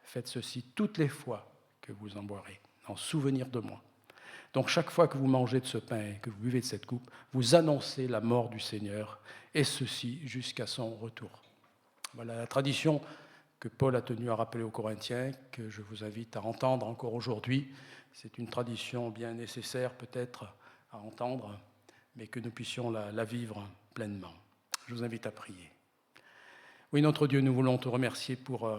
Faites ceci toutes les fois que vous en boirez, en souvenir de moi. » Donc chaque fois que vous mangez de ce pain et que vous buvez de cette coupe, vous annoncez la mort du Seigneur, et ceci jusqu'à son retour. Voilà la tradition que Paul a tenu à rappeler aux Corinthiens, que je vous invite à entendre encore aujourd'hui. C'est une tradition bien nécessaire peut-être à entendre, mais que nous puissions la vivre pleinement. Je vous invite à prier. Oui, notre Dieu, nous voulons te remercier pour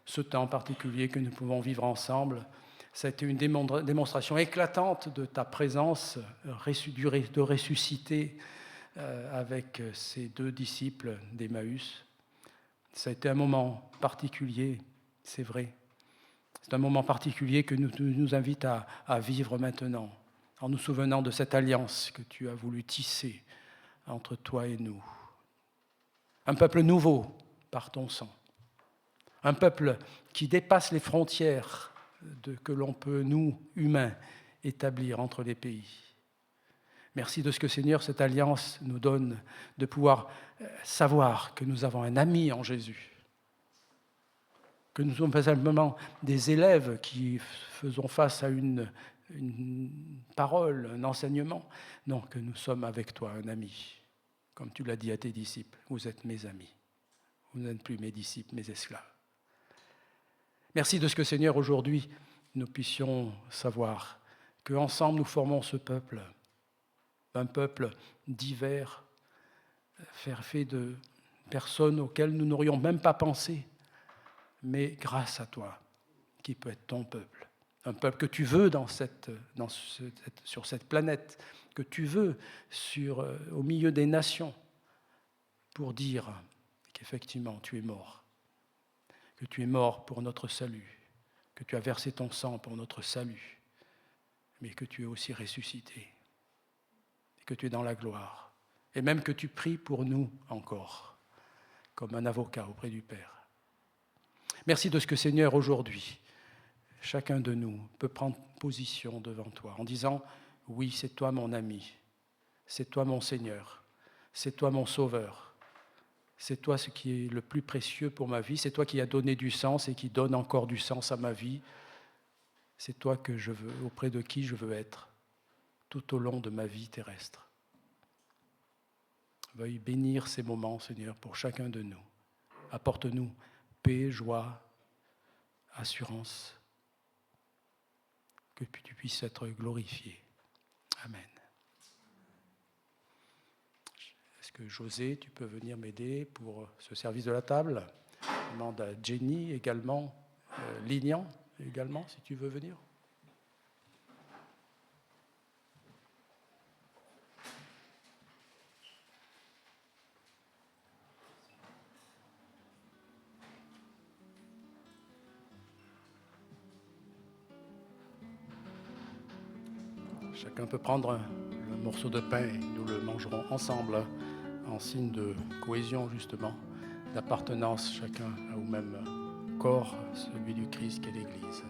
ce temps particulier que nous pouvons vivre ensemble. Ça a été une démonstration éclatante de ta présence, de ressusciter avec ces deux disciples d'Emmaüs. Ça a été un moment particulier, c'est vrai. C'est un moment particulier que nous invite à vivre maintenant, en nous souvenant de cette alliance que tu as voulu tisser entre toi et nous. Un peuple nouveau par ton sang. Un peuple qui dépasse les frontières que l'on peut, nous, humains, établir entre les pays. Merci de ce que, Seigneur, cette alliance nous donne de pouvoir savoir que nous avons un ami en Jésus, que nous ne sommes pas simplement des élèves qui faisons face à une parole, un enseignement, non, que nous sommes avec toi un ami, comme tu l'as dit à tes disciples, vous êtes mes amis, vous n'êtes plus mes disciples, mes esclaves. Merci de ce que, Seigneur, aujourd'hui, nous puissions savoir qu'ensemble nous formons ce peuple, un peuple divers, fait de personnes auxquelles nous n'aurions même pas pensé, mais grâce à toi, qui peut être ton peuple, un peuple que tu veux sur cette planète, que tu veux au milieu des nations, pour dire qu'effectivement tu es mort, que tu es mort pour notre salut, que tu as versé ton sang pour notre salut, mais que tu es aussi ressuscité, et que tu es dans la gloire, et même que tu pries pour nous encore, comme un avocat auprès du Père. Merci de ce que, Seigneur, aujourd'hui, chacun de nous peut prendre position devant toi en disant, oui, c'est toi mon ami, c'est toi mon Seigneur, c'est toi mon Sauveur, c'est toi ce qui est le plus précieux pour ma vie, c'est toi qui as donné du sens et qui donne encore du sens à ma vie, c'est toi que je veux, auprès de qui je veux être tout au long de ma vie terrestre. Veuille bénir ces moments, Seigneur, pour chacun de nous. Apporte-nous paix, joie, assurance, que tu puisses être glorifié. Amen. Est-ce que José, tu peux venir m'aider pour ce service de la table? Je demande à Jenny également, Lilian également, si tu veux venir. Chacun peut prendre le morceau de pain et nous le mangerons ensemble en signe de cohésion justement, d'appartenance chacun au même corps, celui du Christ qu'est l'Église.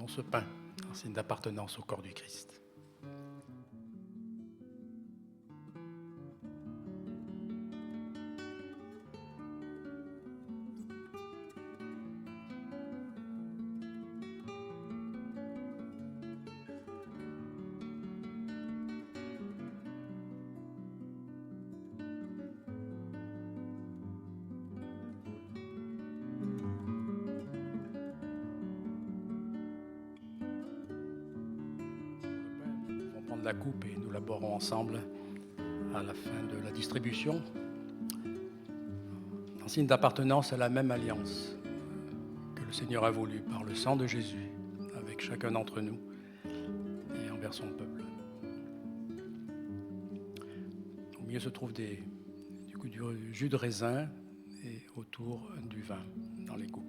prenons ce pain en signe d'appartenance au corps du Christ. La coupe et nous la boirons ensemble à la fin de la distribution, en signe d'appartenance à la même alliance que le Seigneur a voulu par le sang de Jésus avec chacun d'entre nous et envers son peuple. Au milieu se trouve du jus de raisin et autour du vin dans les coupes.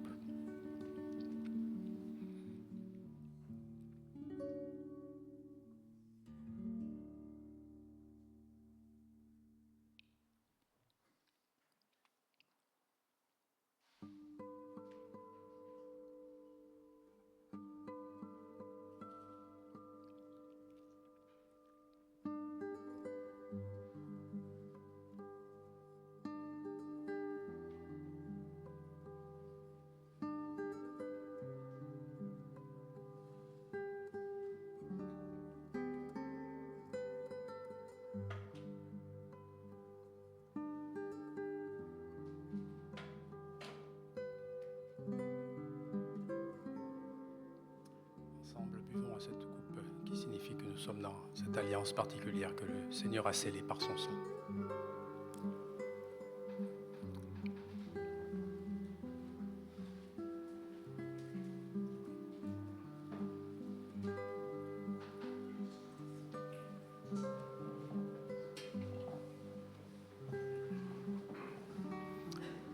Ensemble, buvons à cette coupe qui signifie que nous sommes dans cette alliance particulière que le Seigneur a scellée par son sang.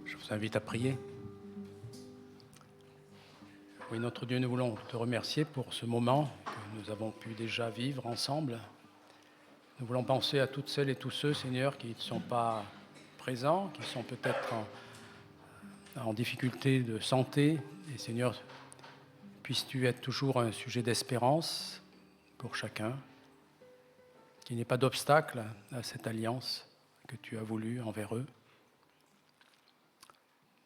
Je vous invite à prier. Oui, notre Dieu, nous voulons te remercier pour ce moment que nous avons pu déjà vivre ensemble. Nous voulons penser à toutes celles et tous ceux, Seigneur, qui ne sont pas présents, qui sont peut-être en difficulté de santé. Et Seigneur, puisses-tu être toujours un sujet d'espérance pour chacun, qu'il n'y ait pas d'obstacle à cette alliance que tu as voulu envers eux.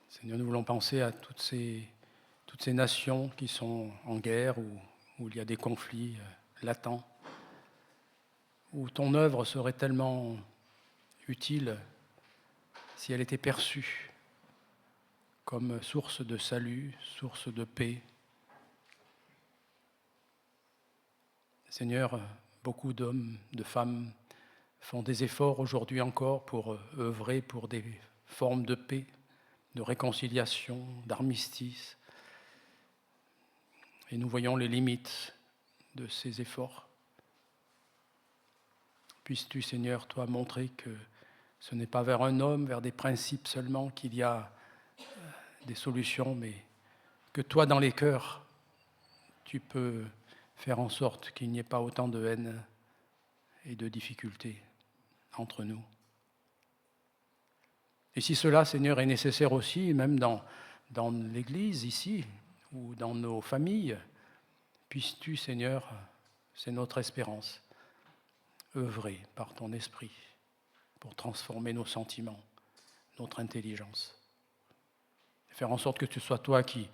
Seigneur, nous voulons penser à toutes ces nations qui sont en guerre, où il y a des conflits latents, où ton œuvre serait tellement utile si elle était perçue comme source de salut, source de paix. Seigneur, beaucoup d'hommes, de femmes font des efforts aujourd'hui encore pour œuvrer pour des formes de paix, de réconciliation, d'armistice. Et nous voyons les limites de ces efforts. Puisses-tu, Seigneur, toi, montrer que ce n'est pas vers un homme, vers des principes seulement qu'il y a des solutions, mais que toi, dans les cœurs, tu peux faire en sorte qu'il n'y ait pas autant de haine et de difficultés entre nous. Et si cela, Seigneur, est nécessaire aussi, même dans l'Église ici, ou dans nos familles, puisses-tu, Seigneur, c'est notre espérance, œuvrer par ton esprit pour transformer nos sentiments, notre intelligence. Faire en sorte que ce soit toi qui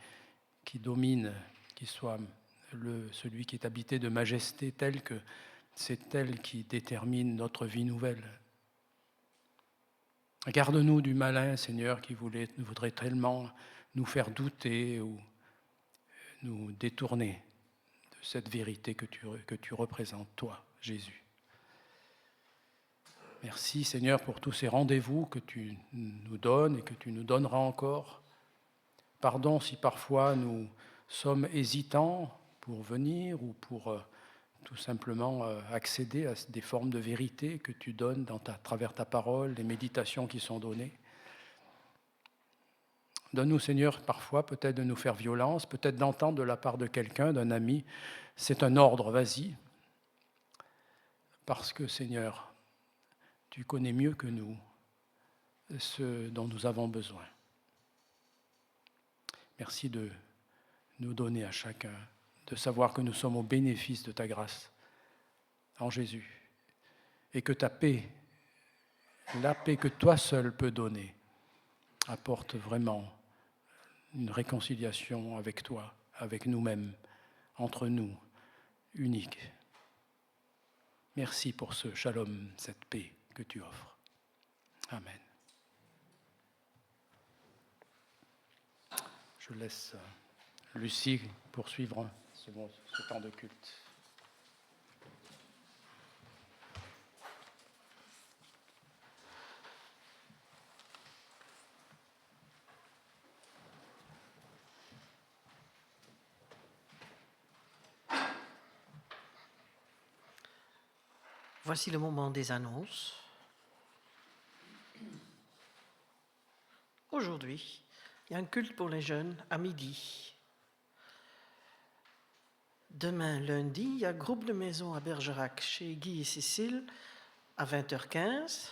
domine, qui soit celui qui est habité de majesté telle que c'est elle qui détermine notre vie nouvelle. Garde-nous du malin, Seigneur, qui voudrait tellement nous faire douter ou nous détourner de cette vérité que tu représentes, toi, Jésus. Merci, Seigneur, pour tous ces rendez-vous que tu nous donnes et que tu nous donneras encore. Pardon si parfois nous sommes hésitants pour venir ou pour tout simplement accéder à des formes de vérité que tu donnes à travers ta parole, les méditations qui sont données. Donne-nous, Seigneur, parfois peut-être de nous faire violence, peut-être d'entendre de la part de quelqu'un, d'un ami, c'est un ordre, vas-y. Parce que, Seigneur, tu connais mieux que nous ce dont nous avons besoin. Merci de nous donner à chacun de savoir que nous sommes au bénéfice de ta grâce en Jésus et que ta paix, la paix que toi seul peux donner, apporte vraiment une réconciliation avec toi, avec nous-mêmes, entre nous, unique. Merci pour ce shalom, cette paix que tu offres. Amen. Je laisse Lucie poursuivre ce temps de culte. Voici le moment des annonces. Aujourd'hui, il y a un culte pour les jeunes à midi. Demain, lundi, il y a groupe de maison à Bergerac chez Guy et Cécile à 20h15.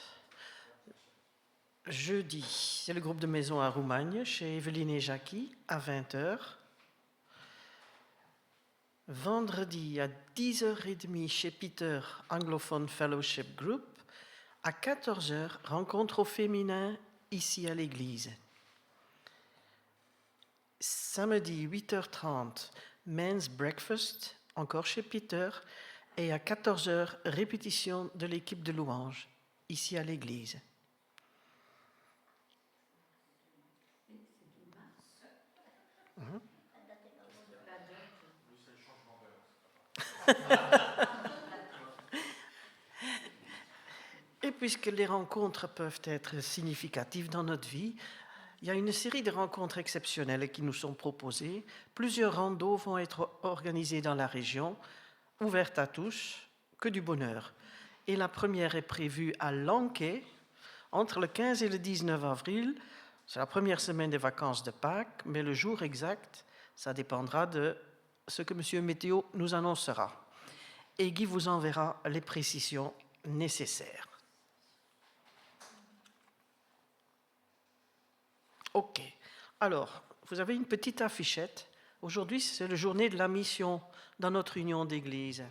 Jeudi, c'est le groupe de maison à Roumagne chez Evelyne et Jackie à 20h. Vendredi à 10h30 chez Peter, Anglophone Fellowship Group. À 14h, rencontre au féminin ici à l'église. Samedi 8h30, Men's Breakfast, encore chez Peter. Et à 14h, répétition de l'équipe de louanges, ici à l'église. Et puisque les rencontres peuvent être significatives dans notre vie, il y a une série de rencontres exceptionnelles qui nous sont proposées. Plusieurs randos vont être organisés dans la région, ouvertes à tous, que du bonheur. Et la première est prévue à Lanquet, entre le 15 et le 19 avril. C'est la première semaine des vacances de Pâques, mais le jour exact, ça dépendra de ce que M. Météo nous annoncera. Et Guy vous enverra les précisions nécessaires. OK. Alors, vous avez une petite affichette. Aujourd'hui, c'est la journée de la mission dans notre union d'église.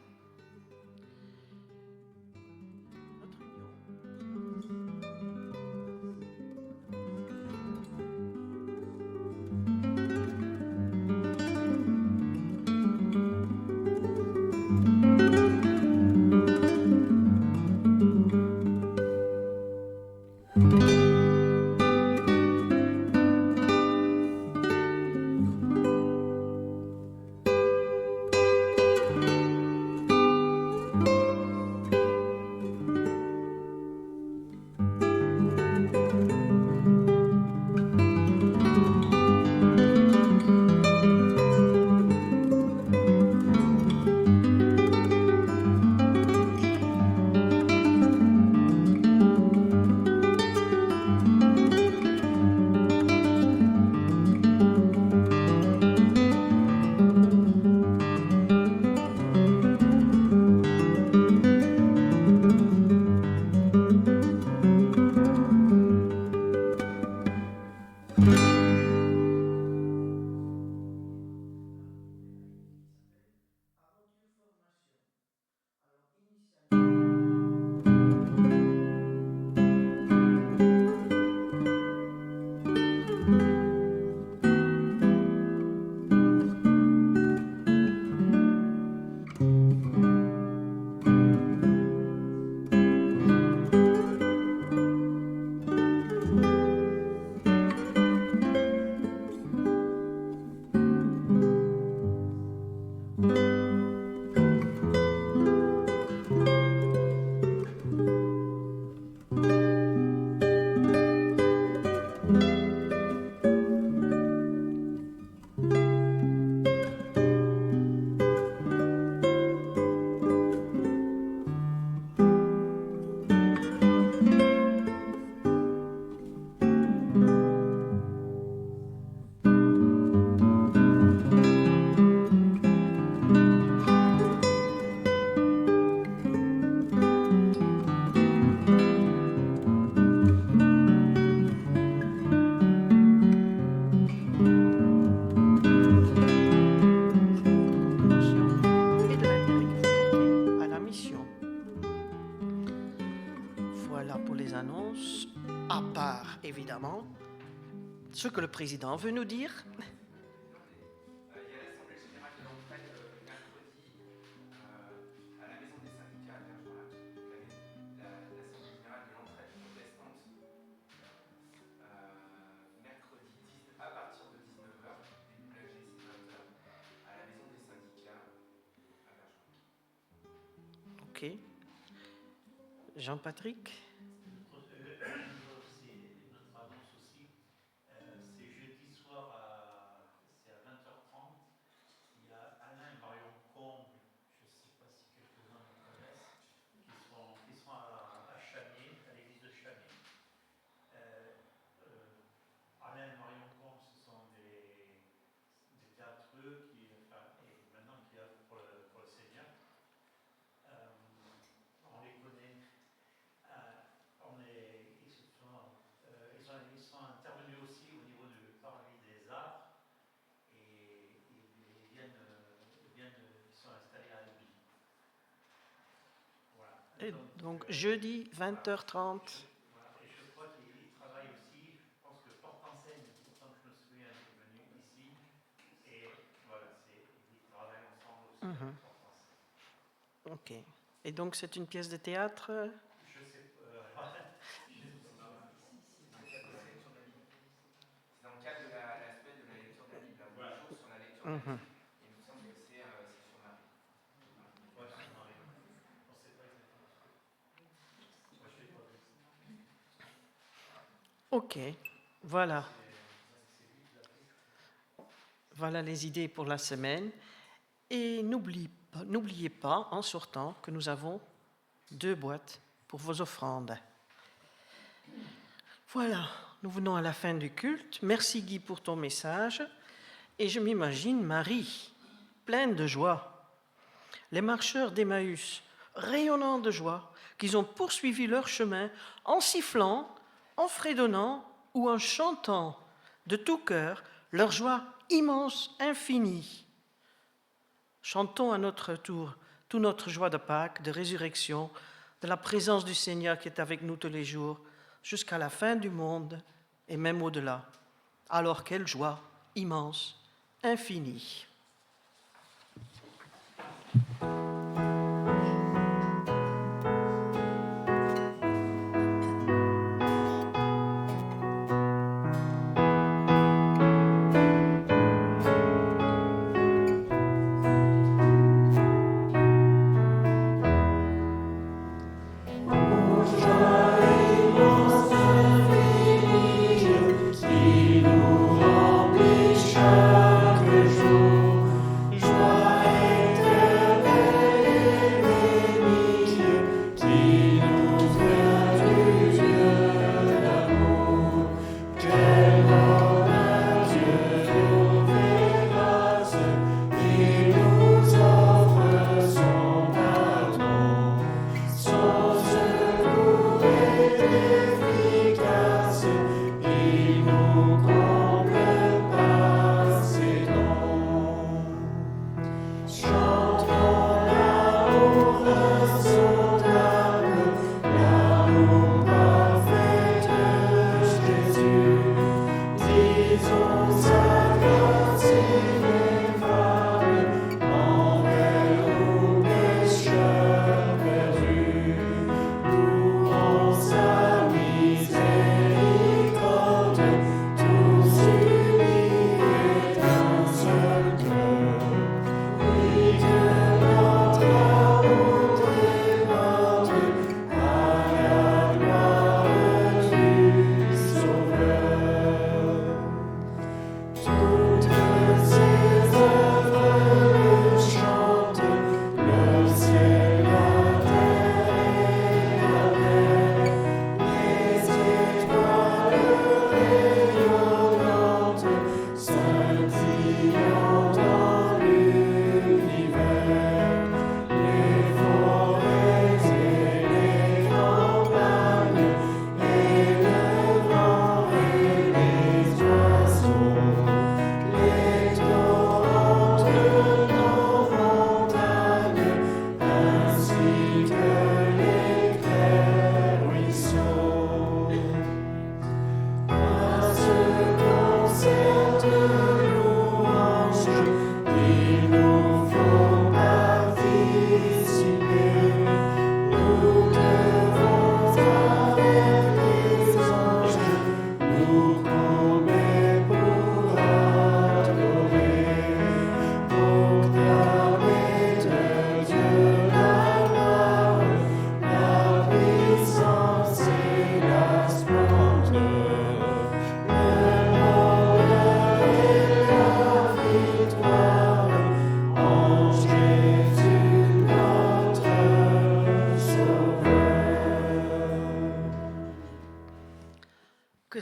à part, évidemment, ce que le président veut nous dire. Il y a l'Assemblée générale de l'entraide mercredi à la Maison des syndicats à Bergerac. L'Assemblée générale de l'entraide protestante mercredi à partir de 19h, début de la GSI 20h, à la Maison des syndicats à Bergerac. Ok. Jean-Patrick? Notre annonce aussi, c'est jeudi soir, c'est à 20h30. Il y a Alain et Marion Combe, je ne sais pas si quelques-uns le connaissent, qui sont à Chamiers, à l'église de Chamiers. Alain et Marion Combe, ce sont des théâtreux et maintenant qui œuvrent pour le Seigneur. On les connaît. Ils sont intervenus aussi au niveau du Paris des Arts et ils sont installés à Albi. Voilà. Et donc jeudi 20h30. Voilà. Et je crois qu'ils travaillent aussi, je pense que Porte-Enseigne, autant que je me souviens, est venu ici. Et voilà, ils travaillent ensemble aussi avec Porte-Enseigne. Ok. Et donc c'est une pièce de théâtre? Je sais pas. C'est dans le cadre de la semaine de la lecture de la Bible, un jour sur la lecture de la Bible. Et il me semble que c'est sur Marie. Ouais, sur Marie. On ne sait pas exactement. Moi, je ne sais pas. Ok. Voilà. Voilà les idées pour la semaine. Et n'oubliez pas, en sortant, que nous avons 2 boîtes pour vos offrandes. Voilà, nous venons à la fin du culte. Merci Guy pour ton message. Et je m'imagine Marie, pleine de joie. Les marcheurs d'Emmaüs, rayonnant de joie, qu'ils ont poursuivi leur chemin en sifflant, en fredonnant ou en chantant de tout cœur leur joie immense, infinie. Chantons à notre tour toute notre joie de Pâques, de résurrection, de la présence du Seigneur qui est avec nous tous les jours, jusqu'à la fin du monde et même au-delà. Alors quelle joie immense, infinie. Qui nous remplit chaque jour.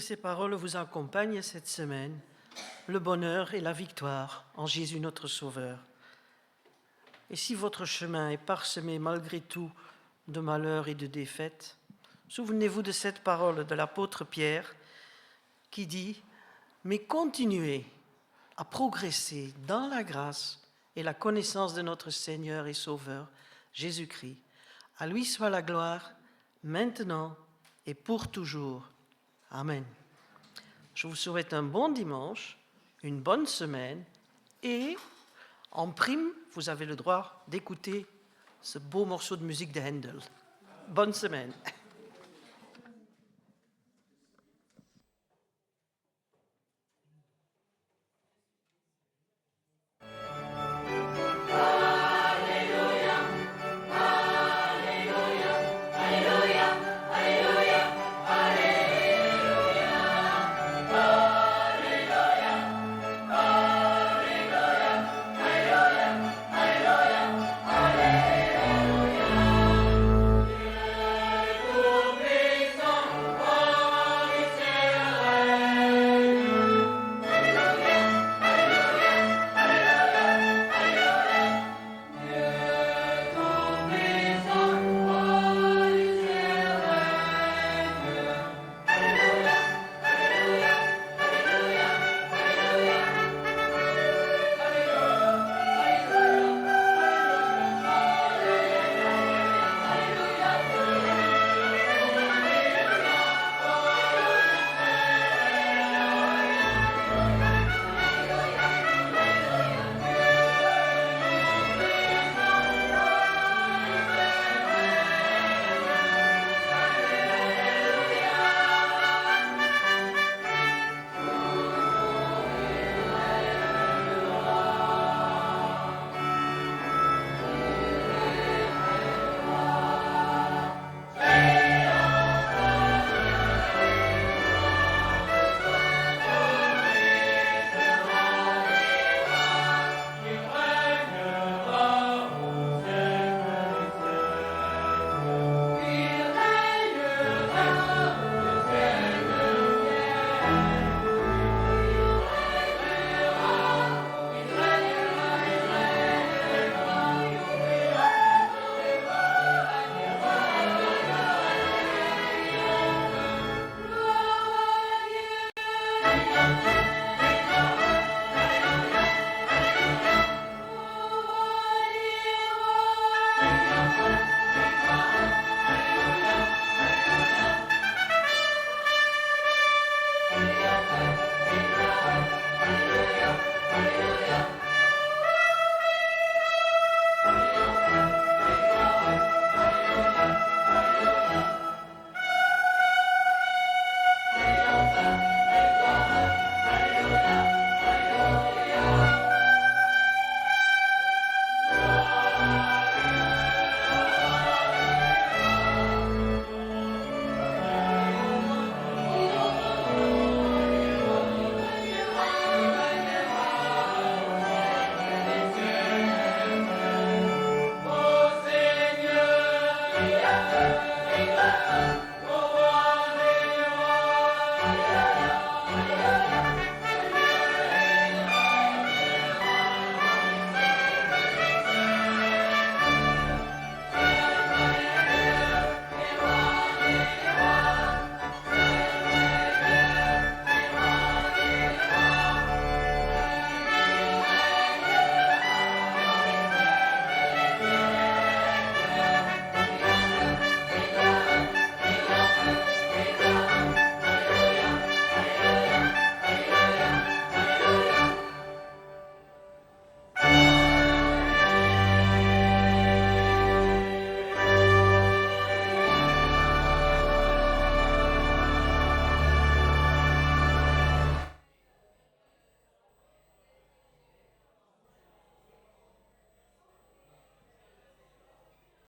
ces paroles vous accompagnent cette semaine, le bonheur et la victoire en Jésus notre Sauveur. Et si votre chemin est parsemé malgré tout de malheurs et de défaites, souvenez-vous de cette parole de l'apôtre Pierre qui dit « Mais continuez à progresser dans la grâce et la connaissance de notre Seigneur et Sauveur, Jésus-Christ. À lui soit la gloire, maintenant et pour toujours. Amen. » Je vous souhaite un bon dimanche, une bonne semaine et en prime, vous avez le droit d'écouter ce beau morceau de musique de Handel. Bonne semaine.